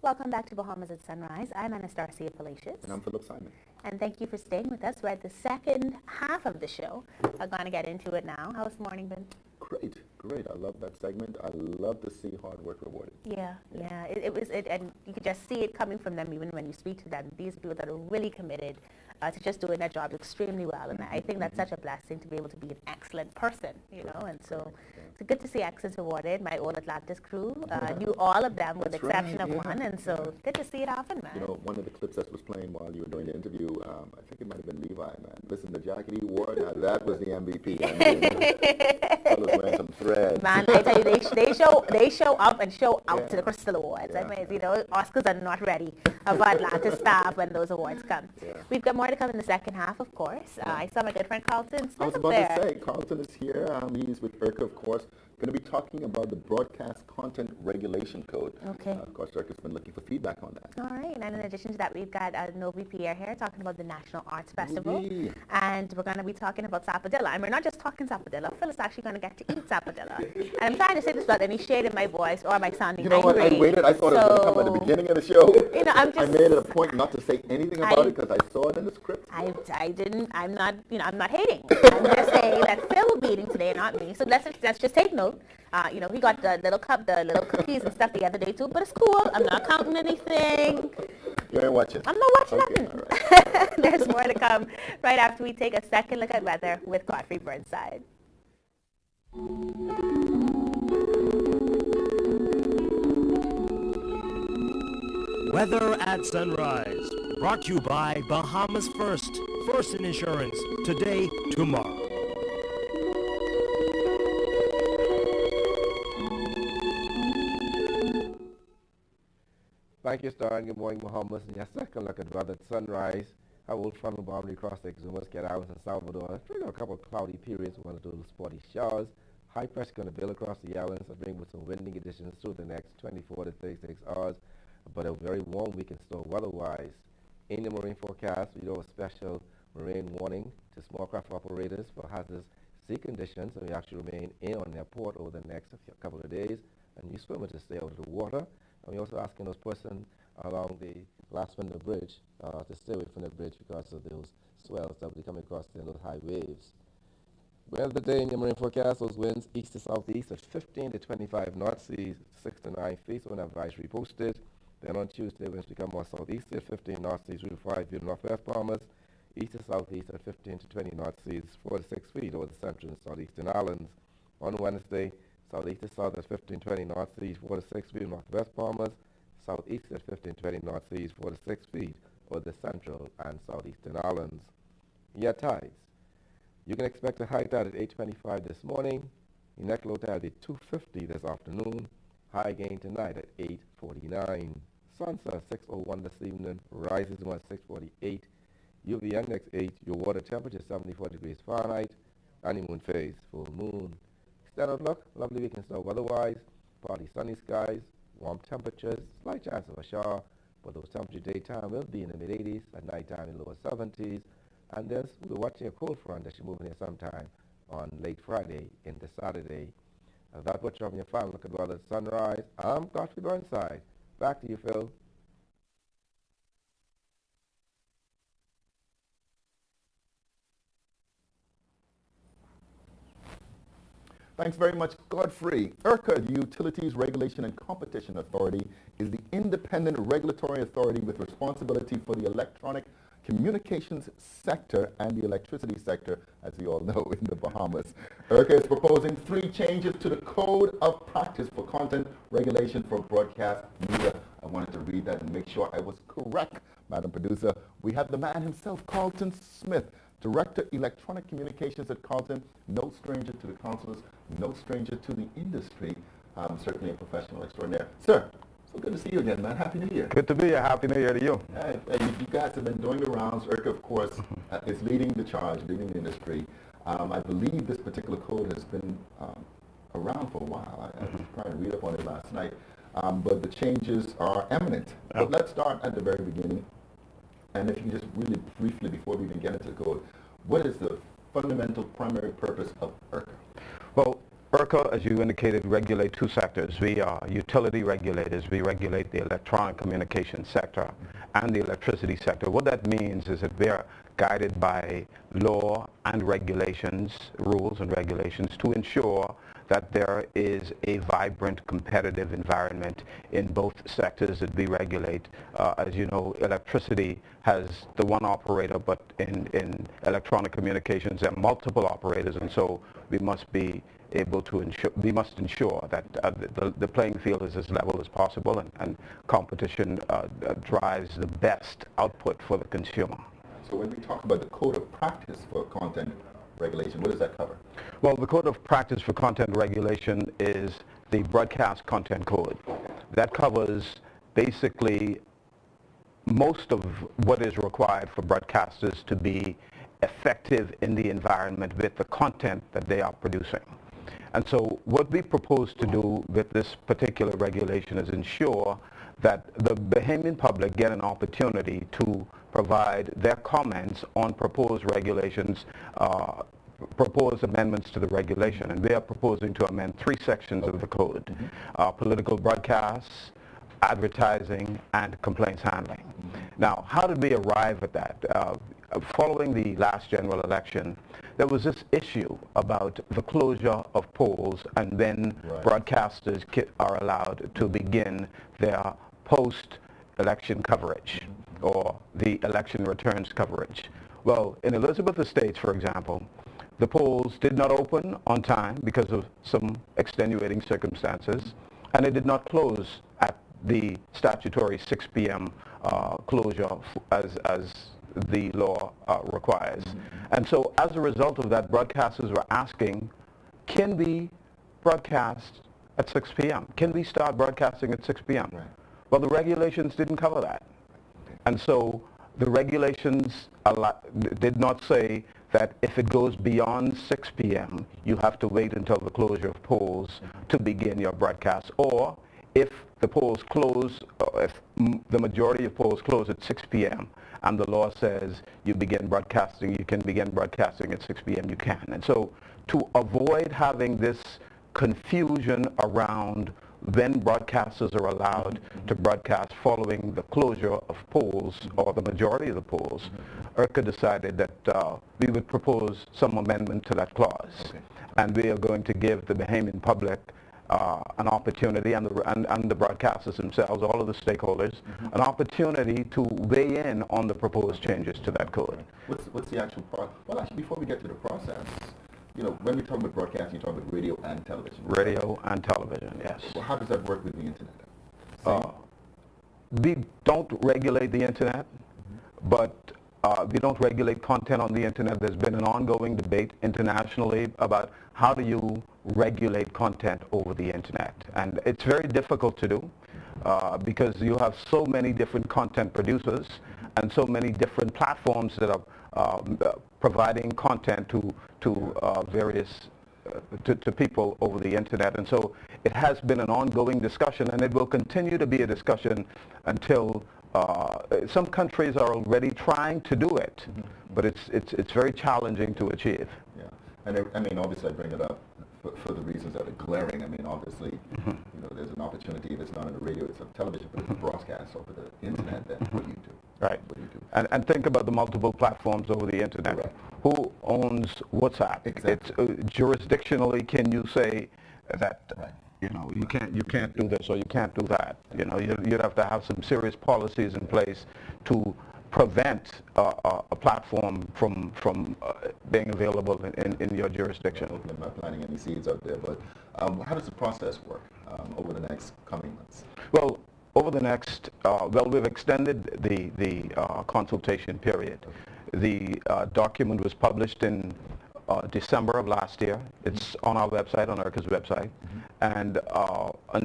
Speaker 2: Welcome back to Bahamas at Sunrise. I'm Anastasia Palacios.
Speaker 3: And I'm Philip Simon.
Speaker 2: And thank you for staying with us. We're at the second half of the show. I'm going to get into it now. How's the morning been?
Speaker 3: Great. great. I love that segment. I love to see hard work rewarded.
Speaker 2: Yeah. And you could just see it coming from them even when you speak to them. These people that are really committed to just doing their job extremely well, and I think that's such a blessing to be able to be an excellent person, and so it's good to see excellence rewarded. My old Atlantis crew knew all of them with the exception of one, and so good to see it happen, man.
Speaker 3: One of the clips that was playing while you were doing the interview, I think it might have been Levi, man. Listen, the Jackie D Ward, that was the MVP. Fellas wearing some threads.
Speaker 2: Man, I tell you, they show up and show out to the Crystal Awards. I mean, Oscars are not ready for Atlantis staff when those awards come. We've got more to come in the second half, of course. I saw my good friend Carlton Smith
Speaker 3: I was about to say, Carlton is here. He's with IRCA, of course. Going to be talking about the Broadcast Content Regulation Code.
Speaker 2: Okay.
Speaker 3: Of course, IRCA's been looking for feedback on that.
Speaker 2: All right, and in addition to that, we've got Novi Pierre here talking about the National Arts Festival. And we're going to be talking about sapodilla. And we're not just talking sapodilla. Phil is actually going to get to eat sapodilla. And I'm trying to say this without any shade in my voice or my sounding
Speaker 3: You know
Speaker 2: angry.
Speaker 3: what? I waited. I thought it was going to come at the beginning of the show.
Speaker 2: I
Speaker 3: made it a point not to say anything about it because I saw it in the script.
Speaker 2: I'm not hating. I'm just saying that Phil will be eating today, not me. So let's just take note. He got the little cookies and stuff the other day too, but it's cool. I'm not counting anything.
Speaker 3: You ain't watching.
Speaker 2: I'm not watching nothing. Right. There's more to come right after we take a second look at weather with Godfrey Burnside.
Speaker 4: Weather at sunrise. Brought to you by Bahamas First. First in insurance. Today, tomorrow.
Speaker 5: Thank you, Star, and good morning, Bahamas. And your second look at weather at sunrise. Our old frontal boundary across the Exumas, Get Islands, and Salvador. A couple of cloudy periods, one or two spotty showers. High pressure going to build across the islands and bring with some windy conditions through the next 24 to 36 hours. But a very warm weekend store weather-wise. In the marine forecast, we do a special marine warning to small craft operators for hazardous sea conditions. And we actually remain in on their port over the next couple of days. And you swimmers to stay out of the water. And we're also asking those persons along the last window bridge to stay away from the bridge because of those swells that will be coming across there, those high waves. Well, today in your marine forecast, those winds east to southeast at 15 to 25 knots, seas 6 to 9 feet, so an advisory posted. Then on Tuesday, winds become more southeast at 15 knots, seas 3 to 5 feet northwest Bahamas, east to southeast at 15 to 20 knots, seas 4 to 6 feet over the central and southeastern islands. On Wednesday, southeast to south at 15 to 20 knots, seas 4 to 6 feet northwest Bahamas, southeast at 15 to 20 knots, seas 4 to 6 feet over the central and southeastern islands. Your tides. You can expect a high tide at 8:25 this morning. Your next low tide at 2:50 this afternoon. High gain tonight at 8:49. Sunset at 6:01 this evening. Rises at 6:48. UV index 8. Your water temperature 74 degrees Fahrenheit. Honeymoon phase, full moon. Extended look, lovely weekend snow weather-wise. Partly sunny skies, warm temperatures, slight chance of a shower. But those temperatures daytime will be in the mid-80s, at nighttime in the lower 70s. And then we're watching a cold front that should move in here sometime on late Friday into Saturday. And that's what you're having your final look at weather at sunrise. I'm Godfrey Burnside. Back to you, Phil.
Speaker 3: Thanks very much, Godfrey. IRCA, the Utilities Regulation and Competition Authority, is the independent regulatory authority with responsibility for the electronic communications sector and the electricity sector, as we all know, in the Bahamas. IRCA is proposing 3 changes to the Code of Practice for Content Regulation for Broadcast Media. I wanted to read that and make sure I was correct, Madam Producer. We have the man himself, Carlton Smith, Director, Electronic Communications at Carlton. No stranger to the councilors, no stranger to the industry. Certainly a professional extraordinaire. Sir, so good to see you again, man. Happy New Year.
Speaker 21: Good to be here. Happy New Year to you.
Speaker 3: You guys have been doing the rounds. IRCA, of course, is leading the charge, leading the industry. I believe this particular code has been around for a while. I was trying to read up on it last night. But the changes are imminent. But let's start at the very beginning. And if you can just really briefly, before we even get into the code, what is the fundamental primary purpose of IRCA?
Speaker 21: Well, IRCA, as you indicated, regulate 2 sectors. We are utility regulators. We regulate the electronic communication sector and the electricity sector. What that means is that we are guided by law and regulations, rules and regulations, to ensure that there is a vibrant competitive environment in both sectors that we regulate. As you know, electricity has the one operator, but in electronic communications there are multiple operators, and so we must be able to ensure that the playing field is as level as possible, and competition drives the best output for the consumer.
Speaker 3: So when we talk about the code of practice for content regulation, what does that cover?
Speaker 21: Well, the code of practice for content regulation is the broadcast content code. That covers basically most of what is required for broadcasters to be effective in the environment with the content that they are producing. And so what we propose to do with this particular regulation is ensure that the Bahamian public get an opportunity to provide their comments on proposed regulations, proposed amendments to the regulation. And we are proposing to amend 3 sections of the code: political broadcasts, advertising, and complaints handling. Now, how did we arrive at that? Following the last general election, there was this issue about the closure of polls and when broadcasters are allowed to begin their post-election coverage or the election returns coverage. Well, in Elizabeth Estates, for example, the polls did not open on time because of some extenuating circumstances, and it did not close at the statutory 6 p.m. Closure as the law requires. And so as a result of that, broadcasters were asking, can we broadcast at 6 p.m.? Can we start broadcasting at 6 p.m.? Well, the regulations didn't cover that. And so the regulations did not say that if it goes beyond 6 p.m., you have to wait until the closure of polls to begin your broadcast. Or if the polls close, or if the majority of polls close at 6 p.m., and the law says you can begin broadcasting at 6 p.m., you can. And so to avoid having this confusion around when broadcasters are allowed to broadcast following the closure of polls, or the majority of the polls, IRCA decided that we would propose some amendment to that clause. And we are going to give the Bahamian public an opportunity, and the broadcasters themselves, all of the stakeholders, an opportunity to weigh in on the proposed changes to that code.
Speaker 3: What's the actual process? Well, actually, before we get to the process, you know, when we talk about broadcasting, you talk about radio and television.
Speaker 21: Radio and television, yes.
Speaker 3: Well, how does that work with the internet?
Speaker 21: We don't regulate the internet, but we don't regulate content on the internet. There's been an ongoing debate internationally about how do you regulate content over the internet. And it's very difficult to do because you have so many different content producers and so many different platforms that are providing content to various to people over the internet. And so it has been an ongoing discussion, and it will continue to be a discussion until some countries are already trying to do it, but it's very challenging to achieve.
Speaker 3: Yeah, and I mean, obviously I bring it up for the reasons that are glaring. I mean, obviously, you know, there's an opportunity if it's not on the radio, it's on television, but it's a broadcast over the internet, then what do you do?
Speaker 21: Right. And think about the multiple platforms over the internet. Correct. Who owns WhatsApp? Exactly. It's jurisdictionally, can you say that you know you can't do this or you can't do that? You know, you'd have to have some serious policies in place to prevent a platform from being available in your jurisdiction.
Speaker 3: I'm not planting any seeds out there, but how does the process work over the next coming months?
Speaker 21: Well, over the next, we've extended the consultation period. The document was published in December of last year. It's on our website, on IRCA's website, and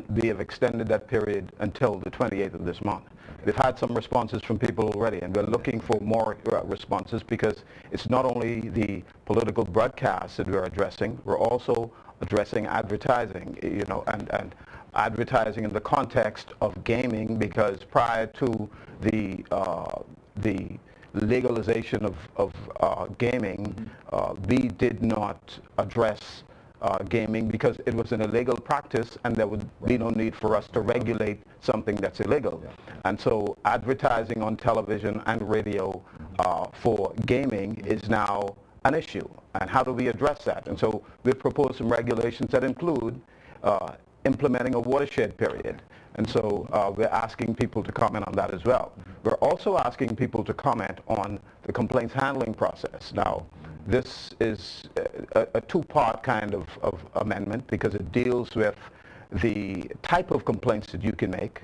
Speaker 21: we have extended that period until the 28th of this month. We've had some responses from people already, and we're looking for more responses because it's not only the political broadcasts that we're addressing, we're also addressing advertising, you know, and advertising in the context of gaming, because prior to the legalization of gaming, we did not address gaming because it was an illegal practice, and there would be no need for us to regulate something that's illegal. And so advertising on television and radio for gaming is now an issue, and how do we address that? And so we've proposed some regulations that include implementing a watershed period. And so we're asking people to comment on that as well. We're also asking people to comment on the complaints handling process. Now, this is a two-part kind of amendment because it deals with the type of complaints that you can make,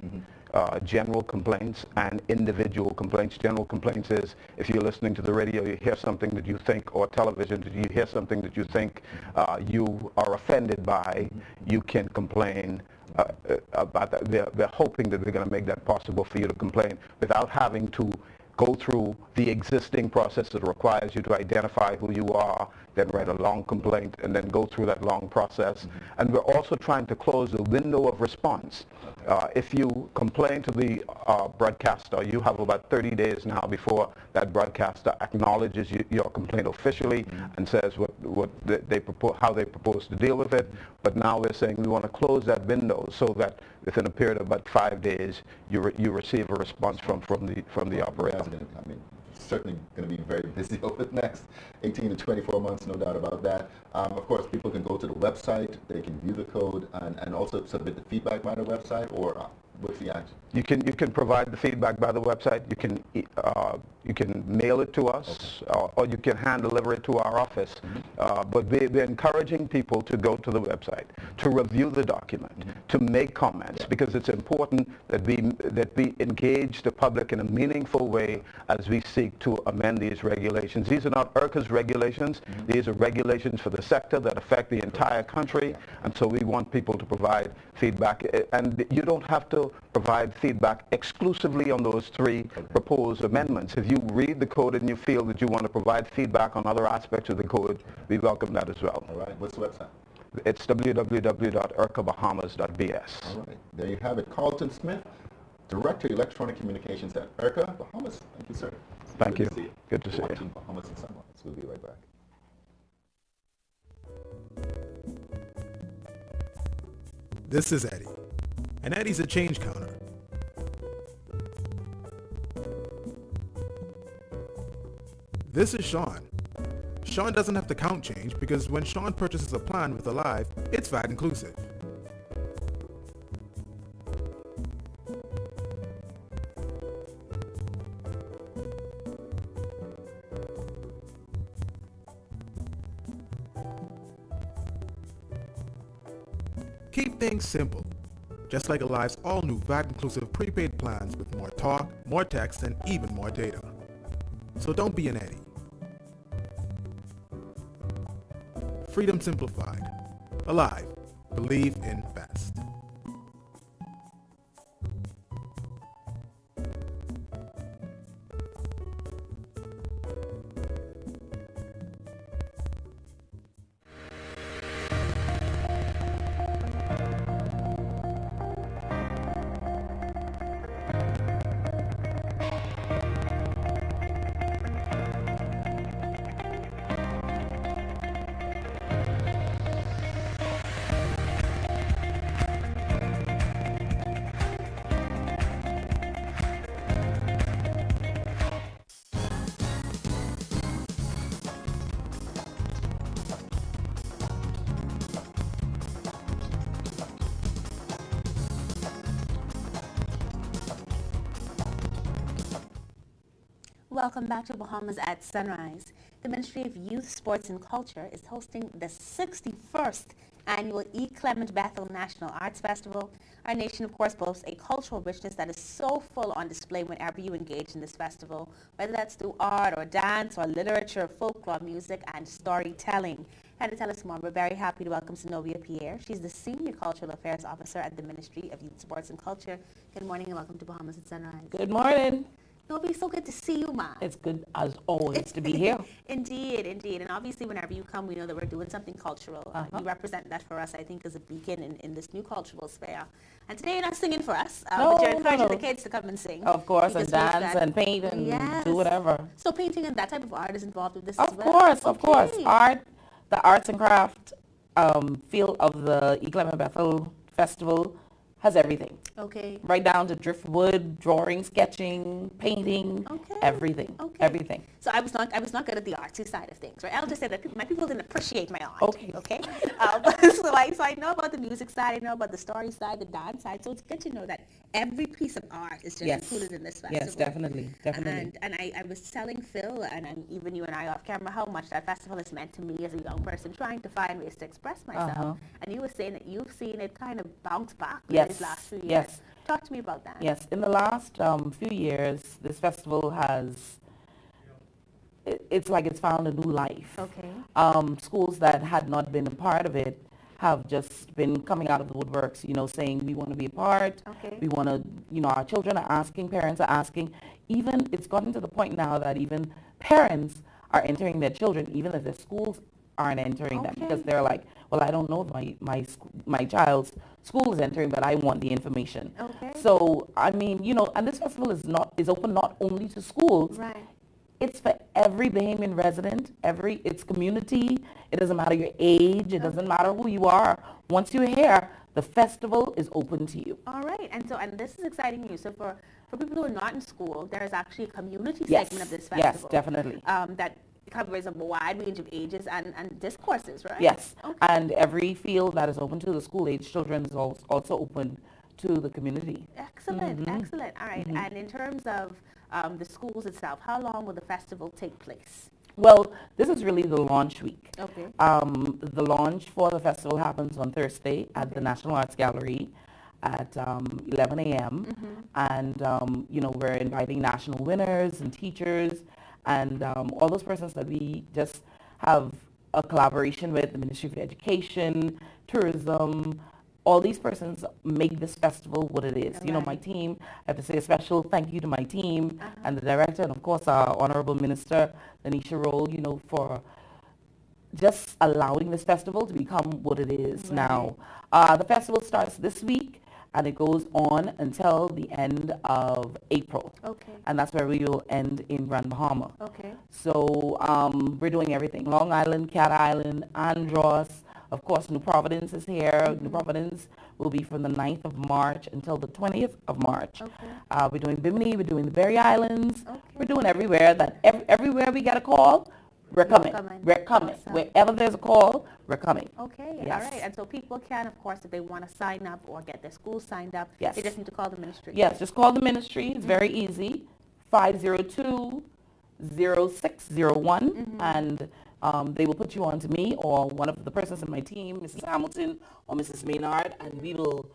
Speaker 21: general complaints and individual complaints. General complaints is if you're listening to the radio, you hear something that you think, or television, that you hear something that you think you are offended by, you can complain about that. We're hoping that we're going to make that possible for you to complain without having to go through the existing process that requires you to identify who you are, then write a long complaint, and then go through that long process. And we're also trying to close the window of response. If you complain to the broadcaster, you have about 30 days now before that broadcaster acknowledges your complaint officially and says how they propose to deal with it. But now we're saying we want to close that window so that within a period of about 5 days, you receive a response from the operator.
Speaker 3: I mean, certainly going to be very busy over the next 18 to 24 months, no doubt about that. Of course, people can go to the website, they can view the code, and also submit the feedback by the website, or what's the action?
Speaker 21: You can provide the feedback by the website. You can mail it to us, or you can hand deliver it to our office. But we're encouraging people to go to the website, to review the document, to make comments, because it's important that we engage the public in a meaningful way as we seek to amend these regulations. These are not IRCA's regulations. These are regulations for the sector that affect the entire country, and so we want people to provide feedback. And you don't have to provide feedback exclusively on those three proposed amendments. If you read the code and you feel that you want to provide feedback on other aspects of the code, we welcome that as well.
Speaker 3: All right. What's the website?
Speaker 21: It's www.ircabahamas.bs.
Speaker 3: All right. There you have it. Carlton Smith, Director of Electronic Communications at IRCA Bahamas. Thank you, sir.
Speaker 21: Thank you.
Speaker 3: Good to see you.
Speaker 21: Good to see you.
Speaker 3: Watching Bahamas and Sunrise. We'll be right back.
Speaker 9: This is Eddie, and Eddie's a change counter. This is Sean. Sean doesn't have to count change because when Sean purchases a plan with Alive, it's VAT inclusive. Keep things simple, just like Alive's all-new VAT-inclusive prepaid plans with more talk, more text, and even more data. So don't be an Eddie. Freedom simplified. Alive. Believe in best.
Speaker 2: Welcome back to Bahamas at Sunrise. The Ministry of Youth, Sports and Culture is hosting the 61st annual E. Clement Basil National Arts Festival. Our nation, of course, boasts a cultural richness that is so full on display whenever you engage in this festival, whether that's through art or dance or literature, folklore, music, and storytelling. And to tell us more, we're very happy to welcome Zenobia Pierre. She's the Senior Cultural Affairs Officer at the Ministry of Youth, Sports and Culture. Good morning and welcome to Bahamas at Sunrise.
Speaker 7: Good morning.
Speaker 2: It'll be so good to see you, Ma.
Speaker 7: It's good as always to be here.
Speaker 2: Indeed, indeed. And obviously, whenever you come, we know that we're doing something cultural. You represent that for us, I think, as a beacon in this new cultural sphere. And today you're not singing for us, but you're encouraging the kids to come and sing.
Speaker 7: Of course, and dance and paint and do whatever.
Speaker 2: So painting and that type of art is involved with this
Speaker 7: as
Speaker 2: well?
Speaker 7: Of course. The arts and craft field of the E. Clement Basil Festival has everything.
Speaker 2: Okay.
Speaker 7: Right down to driftwood, drawing, sketching, painting, everything, everything.
Speaker 2: So I was not good at the artsy side of things, right? I'll just say that my people didn't appreciate my art.
Speaker 7: Okay.
Speaker 2: Okay. So I know about the music side, I know about the story side, the dance side. So it's good to know that every piece of art is just included in this festival.
Speaker 7: Yes, definitely.
Speaker 2: And I was telling Phil and even you and I off camera how much that festival has meant to me as a young person trying to find ways to express myself. And you were saying that you've seen it kind of bounce back in these last few years.
Speaker 7: Yes.
Speaker 2: Talk to me about that.
Speaker 7: Yes, in the last few years, this festival has, it's like it's found a new life.
Speaker 2: Okay.
Speaker 7: Schools that had not been a part of it have just been coming out of the woodworks, saying we want to be a part.
Speaker 2: Okay.
Speaker 7: We want to, our children are asking, parents are asking. Even, it's gotten to the point now that even parents are entering their children, even if their schools aren't entering them, because they're like, well, I don't know if my child's school is entering, but I want the information.
Speaker 2: Okay.
Speaker 7: So, I mean, and this festival is open not only to schools.
Speaker 2: Right.
Speaker 7: It's for every Bahamian resident, it's community. It doesn't matter your age. It doesn't matter who you are. Once you're here, the festival is open to you.
Speaker 2: All right. And this is exciting news. So for people who are not in school, there is actually a community segment of this festival.
Speaker 7: Yes, definitely.
Speaker 2: That covers a wide range of ages and discourses, right?
Speaker 7: Yes. Okay. And every field that is open to the school-age children is also open to the community.
Speaker 2: Excellent, excellent. All right. And in terms of the schools itself, how long will the festival take place?
Speaker 7: Well, this is really the launch week.
Speaker 2: Okay.
Speaker 7: The launch for the festival happens on Thursday at the National Arts Gallery at 11 a.m. And, we're inviting national winners and teachers and all those persons that we just have a collaboration with, the Ministry of Education, Tourism. All these persons make this festival what it is.
Speaker 2: Right.
Speaker 7: My team, I have to say a special thank you to my team and the director, and of course our Honorable Minister, Lanisha Roll, for just allowing this festival to become what it is now. The festival starts this week and it goes on until the end of April.
Speaker 2: Okay.
Speaker 7: And that's where we will end in Grand Bahama.
Speaker 2: Okay.
Speaker 7: So we're doing everything. Long Island, Cat Island, Andros. Of course, New Providence is here. New Providence will be from the 9th of March until the 20th of March.
Speaker 2: Okay.
Speaker 7: We're doing Bimini, we're doing the Berry Islands. Okay. We're doing everywhere. Everywhere we get a call, we're coming. We're coming. Awesome. Wherever there's a call, we're coming.
Speaker 2: Okay.
Speaker 7: Yes.
Speaker 2: All right. And so people can, of course, if they want to sign up or get their school signed up,
Speaker 7: yes,
Speaker 2: they just need to call the ministry.
Speaker 7: Yes, just call the ministry. It's very easy. 502-0601 and they will put you on to me or one of the persons in my team, Mrs. Hamilton or Mrs. Maynard, and we will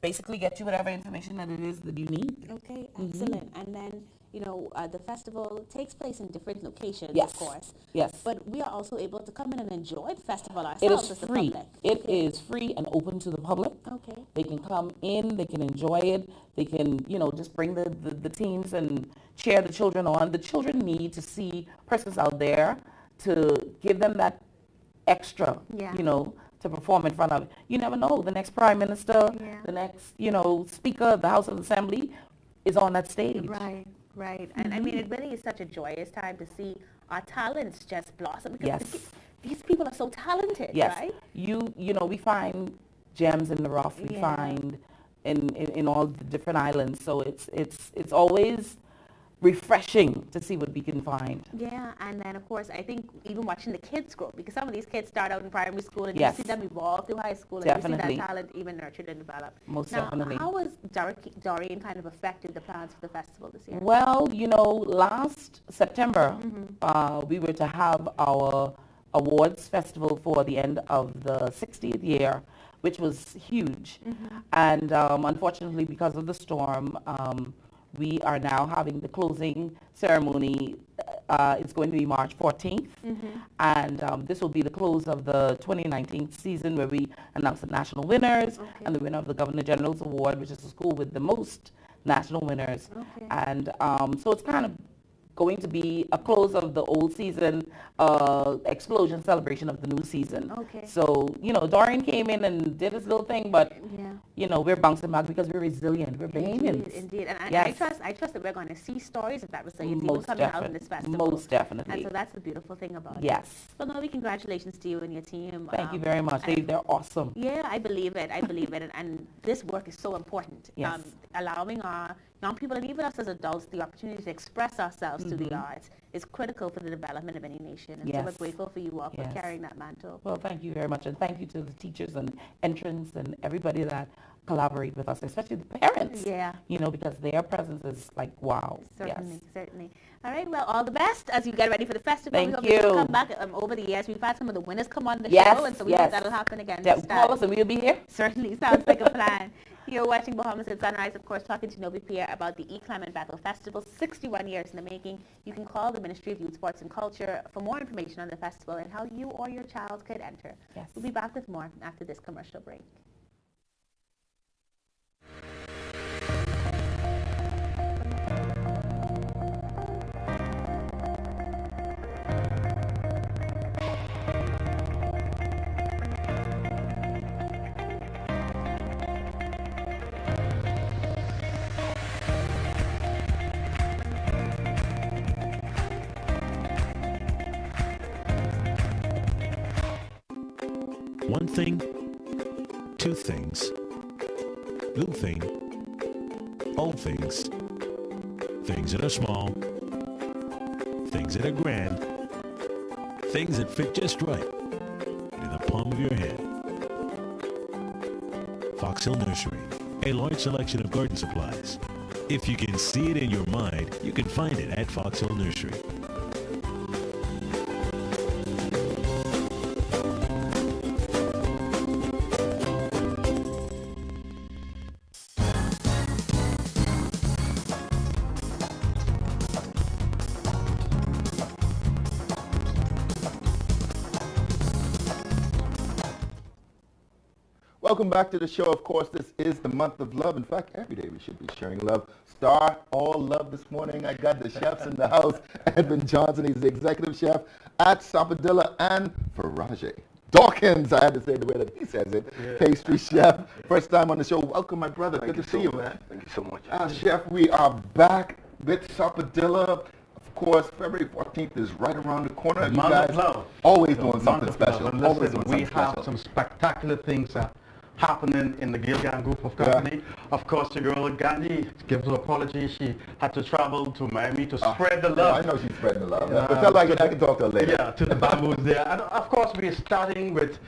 Speaker 7: basically get you whatever information that it is that you need.
Speaker 2: Okay, excellent. And then, the festival takes place in different locations,
Speaker 7: yes,
Speaker 2: of course.
Speaker 7: Yes.
Speaker 2: But we are also able to come in and enjoy the festival ourselves.
Speaker 7: It is
Speaker 2: as
Speaker 7: free.
Speaker 2: The public.
Speaker 7: It is free and open to the public.
Speaker 2: Okay.
Speaker 7: They can come in, they can enjoy it, they can, just bring the teams and cheer the children on. The children need to see persons out there to give them that extra, to perform in front of. You never know, the next prime minister, the next, speaker of the House of Assembly is on that stage.
Speaker 2: Right, right. And I mean, it really is such a joyous time to see our talents just blossom. Because
Speaker 7: Yes.
Speaker 2: These people are so talented,
Speaker 7: Yes.
Speaker 2: right?
Speaker 7: We find gems in the rough. We find in all the different islands. So it's always refreshing to see what we can find.
Speaker 2: Yeah, and then of course I think even watching the kids grow, because some of these kids start out in primary school and
Speaker 7: Yes.
Speaker 2: you see them evolve through high school and
Speaker 7: Definitely.
Speaker 2: you see that talent even nurtured and developed.
Speaker 7: Most
Speaker 2: now,
Speaker 7: definitely.
Speaker 2: How has Dorian kind of affected the plans for the festival this year?
Speaker 7: Well, last September we were to have our awards festival for the end of the 60th year, which was huge. And unfortunately, because of the storm, we are now having the closing ceremony. It's going to be March 14th. And this will be the close of the 2019 season where we announce the national winners and the winner of the Governor General's Award, which is the school with the most national winners. And so it's kind of going to be a close of the old season, explosion celebration of the new season.
Speaker 2: Okay.
Speaker 7: So, Dorian came in and did his little thing, but,
Speaker 2: Yeah.
Speaker 7: We're bouncing back because we're resilient. We're Bahamians.
Speaker 2: Indeed. And
Speaker 7: Yes.
Speaker 2: I trust that we're going to see stories of that resiliency
Speaker 7: Most
Speaker 2: coming out in
Speaker 7: definitely.
Speaker 2: this festival.
Speaker 7: Most definitely.
Speaker 2: And so that's the beautiful thing about it.
Speaker 7: Yes.
Speaker 2: So, Novi, congratulations to you and your team.
Speaker 7: Thank you very much. They're awesome.
Speaker 2: Yeah, I believe it. And this work is so important.
Speaker 7: Yes.
Speaker 2: Allowing our young people and even us as adults the opportunity to express ourselves through the arts is critical for the development of any nation. And so we're
Speaker 7: Yes.
Speaker 2: grateful for you all for
Speaker 7: Yes.
Speaker 2: carrying that mantle.
Speaker 7: Well, thank you very much. And thank you to the teachers and entrants and everybody that collaborate with us, especially the parents.
Speaker 2: Yeah.
Speaker 7: Because their presence is like, wow.
Speaker 2: Certainly,
Speaker 7: Yes.
Speaker 2: certainly. All right, well, all the best as you get ready for the festival.
Speaker 7: Thank
Speaker 2: we hope you
Speaker 7: you.
Speaker 2: come back over the years. We've had some of the winners come on the
Speaker 7: Yes,
Speaker 2: show, and so we
Speaker 7: yes.
Speaker 2: hope that'll happen again.
Speaker 7: Yeah,
Speaker 2: this
Speaker 7: call
Speaker 2: time.
Speaker 7: us and we'll be here.
Speaker 2: Certainly, sounds like a plan. You're watching Bahamas at Sunrise, of course, talking to Novi Pierre about the E-Climate Battle Festival, 61 years in the making. You can call the Ministry of Youth, Sports and Culture for more information on the festival and how you or your child could enter.
Speaker 7: Yes.
Speaker 2: We'll be back with more after this commercial break.
Speaker 6: One thing, two things, blue thing, old things, things that are small, things that are grand, things that fit just right in the palm of your hand. Fox Hill Nursery, a large selection of garden supplies. If you can see it in your mind, you can find it at Fox Hill Nursery.
Speaker 3: Welcome back to the show. Of course, this is the month of love. In fact, every day we should be sharing love. Start all love this morning. I got the chefs in the house. Edmund Johnson, he's the executive chef at Sapadilla, and Faraje Dawkins, I had to say it the way that he says it, pastry chef. First time on the show. Welcome, my brother. Good to see you, man.
Speaker 22: Thank you so much.
Speaker 3: Chef, we are back with Sapadilla. Of course, February 14th is right around the corner. You
Speaker 22: Month of
Speaker 3: guys
Speaker 22: love.
Speaker 3: always doing something special.
Speaker 22: And
Speaker 3: Always
Speaker 22: listen,
Speaker 3: doing
Speaker 22: we
Speaker 3: something
Speaker 22: have
Speaker 3: special.
Speaker 22: some spectacular things happening in the Gilgan group of company. Of course, the girl Gandhi gives her apology. She had to travel to Miami to spread the love.
Speaker 3: I know she's spreading the love. But tell her I can talk to her later.
Speaker 22: Yeah, to the bamboos there. And of course, we're starting with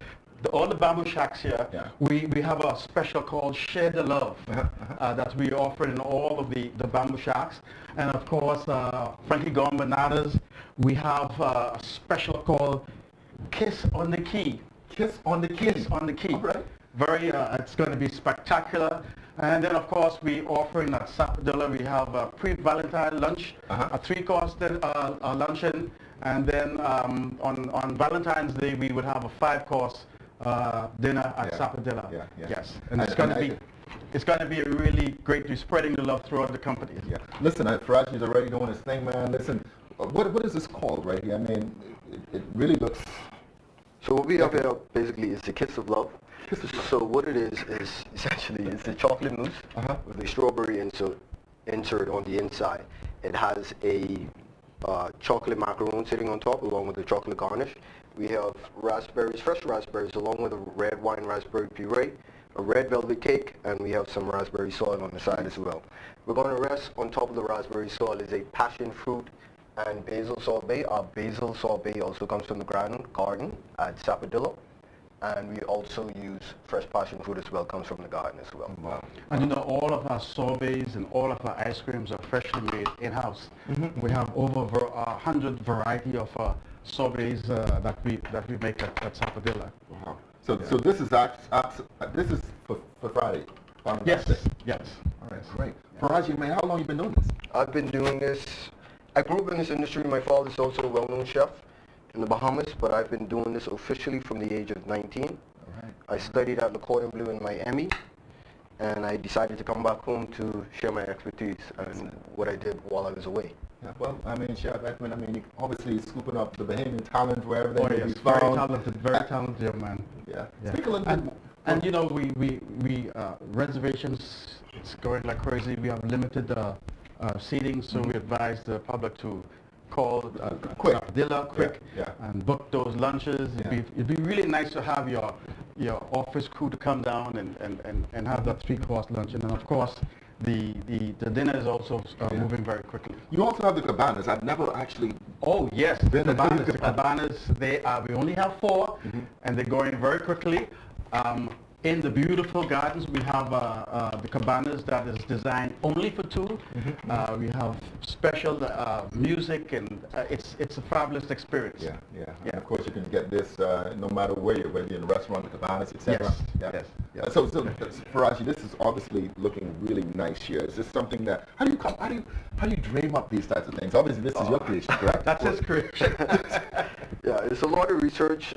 Speaker 22: all the bamboo shacks here. We have a special called Share the Love that we offer in all of the bamboo shacks. And of course, Frankie Gone Bananas, we have a special called Kiss on the Key.
Speaker 3: Kiss on the Key.
Speaker 22: Kiss on the Key.
Speaker 3: All right.
Speaker 22: Very, it's going to be spectacular. And then, of course, we offering at Sapadilla, we have a pre-Valentine lunch, a three-course luncheon, and then on Valentine's Day, we would have a five-course dinner at Sapadilla. Yes, and it's going to be a really great. We're spreading the love throughout the company.
Speaker 3: Yeah. Listen, Faraji's already doing his thing, man. Listen, what is this called right here? I mean, it really looks...
Speaker 22: So what we have here basically is the Kiss of Love. So what it is essentially it's a chocolate mousse with a strawberry insert on the inside. It has a chocolate macaron sitting on top along with the chocolate garnish. We have raspberries, fresh raspberries, along with a red wine raspberry puree, a red velvet cake, and we have some raspberry soil on the side as well. We're going to rest on top of the raspberry soil is a passion fruit and basil sorbet. Our basil sorbet also comes from the garden at Sapadilla. And we also use fresh passion fruit as well, comes from the garden as well.
Speaker 3: Wow.
Speaker 22: And all of our sorbets and all of our ice creams are freshly made in-house. We have over 100 variety of sorbets that we make at Sapadilla.
Speaker 3: Wow. So this is this is for Friday.
Speaker 22: Yes. Yes.
Speaker 3: All right, great. Faraji, man, how long you been doing this?
Speaker 22: I've been doing this. I grew up in this industry. My father's also a well-known chef in the Bahamas, but I've been doing this officially from the age of 19.
Speaker 3: All right.
Speaker 22: I studied at Le Cordon Bleu in Miami, and I decided to come back home to share my expertise and what I did while I was away.
Speaker 3: Yeah, well, I mean, Chef Edwin, I mean, obviously scooping up the Bahamian talent wherever they may
Speaker 8: yes,
Speaker 3: be found.
Speaker 8: very talented young man.
Speaker 3: Yeah.
Speaker 8: Yeah.
Speaker 3: Speak a little
Speaker 8: and,
Speaker 3: bit.
Speaker 8: And you know, we reservations, it's going like crazy. We have limited seating, so we advise the public to call
Speaker 3: quick
Speaker 8: and book those lunches. It'd be really nice to have your office crew to come down and have that 3-course lunch, and then of course the dinner is also moving very quickly.
Speaker 3: You also have the cabanas. I've never actually.
Speaker 8: Oh yes, the cabanas. We only have 4, and they're going very quickly. In the beautiful gardens, we have the cabanas that is designed only for 2. We have special music, and it's a fabulous experience.
Speaker 3: Yeah. And of course, you can get this no matter where you're, whether you're in a restaurant, the cabanas, etc.
Speaker 8: Yes.
Speaker 3: So Faraji, this is obviously looking really nice here. Is this something that how do you dream up these types of things? Obviously, this is your creation, correct?
Speaker 8: That's his creation.
Speaker 22: Yeah, it's a lot of research.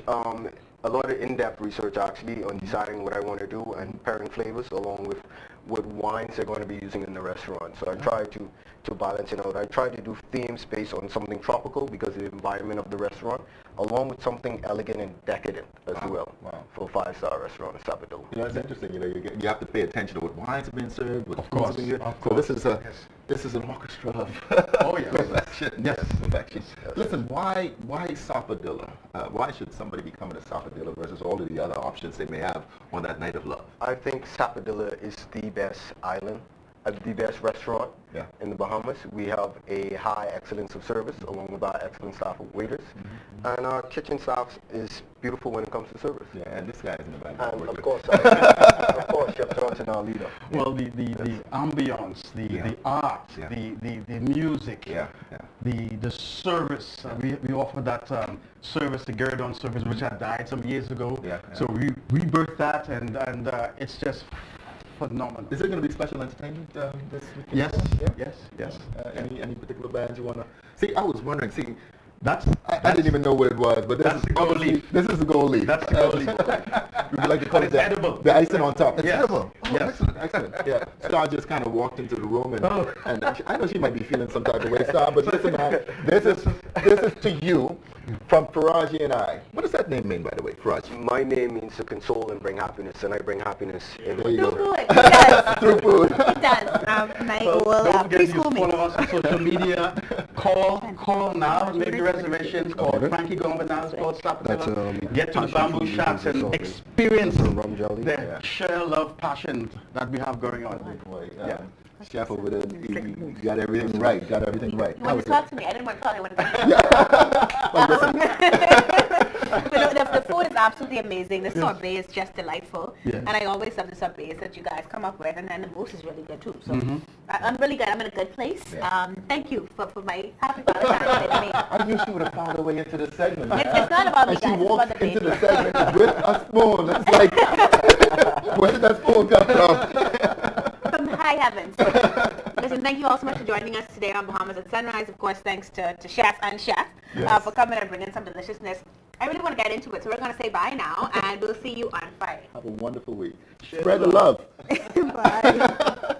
Speaker 22: A lot of in-depth research actually on deciding what I want to do and pairing flavors along with what wines they're going to be using in the restaurant. So I try to balance it out. I try to do themes based on something tropical because of the environment of the restaurant, along with something elegant and decadent as well for a 5-star restaurant in Salvador.
Speaker 3: You know, it's interesting. You know, you have to pay attention to what wines are being served, what
Speaker 8: of course,
Speaker 3: foods are being
Speaker 8: of
Speaker 3: So
Speaker 8: course.
Speaker 3: this is an orchestra of perfection.
Speaker 8: Yes.
Speaker 3: Perfection. Listen, why Sapodilla? Why should somebody be coming to Sapodilla versus all of the other options they may have on that night of love?
Speaker 22: I think Sapodilla is the best island, the best restaurant in the Bahamas. We have a high excellence of service along with our excellent staff of waiters. And our kitchen staff is beautiful when it comes to service.
Speaker 3: Yeah, and this guy is in the back.
Speaker 22: And of course, Chef Johnson, our leader.
Speaker 8: Well, the ambiance, the art, the music, the service. We offer that service, the Guerdon service, which had died some years ago. So we rebirthed that, and it's just phenomenal.
Speaker 3: Is there going to be special entertainment this weekend?
Speaker 8: Yes.
Speaker 3: Any particular bands you want to see? I was wondering. See,
Speaker 8: I
Speaker 3: didn't even know what it was, but this is the gold leaf. This is the gold leaf.
Speaker 8: That's the gold leaf.
Speaker 3: We would like to call it the icing on top. It's edible. Oh,
Speaker 8: yes.
Speaker 3: Excellent. Yeah. Star just kind of walked into the room, and I know she might be feeling some type of way, Star. But listen, man, this is to you from Faraji and I. What does that name mean, by the way, Faraji?
Speaker 22: My name means to console and bring happiness, and I bring happiness in
Speaker 3: There you go.
Speaker 22: through food.
Speaker 2: It does. My goal,
Speaker 8: don't forget to
Speaker 2: preschool
Speaker 8: follow us on social media. Call now, make your reservations. Call Frankie Gomez, call Sapodilla. Get to the bamboo shots and experience the sheer love, passion that we have going on.
Speaker 3: Chef over there, you got everything right.
Speaker 2: You want to talk to me? I didn't want to talk. I want to talk. The food is absolutely amazing. The sorbet is just delightful. And I always love the sorbets that you guys come up with. And then the mousse is really good too. So I'm really good. I'm in a good place. Thank you for my happy Valentine's Day to me.
Speaker 3: I knew she would have found her way into the segment.
Speaker 2: It's not about me,
Speaker 3: and
Speaker 2: guys.
Speaker 3: she
Speaker 2: It's
Speaker 3: walked
Speaker 2: about the
Speaker 3: into
Speaker 2: baby.
Speaker 3: the segment with a spoon. It's like, where did that spoon come from?
Speaker 2: From the high heavens. Listen, thank you all so much for joining us today on Bahamas at Sunrise. Of course, thanks to Chef for coming and bringing some deliciousness. I really want to get into it, so we're going to say bye now, and we'll see you on Friday.
Speaker 3: Have a wonderful week. Spread the love.
Speaker 2: Bye.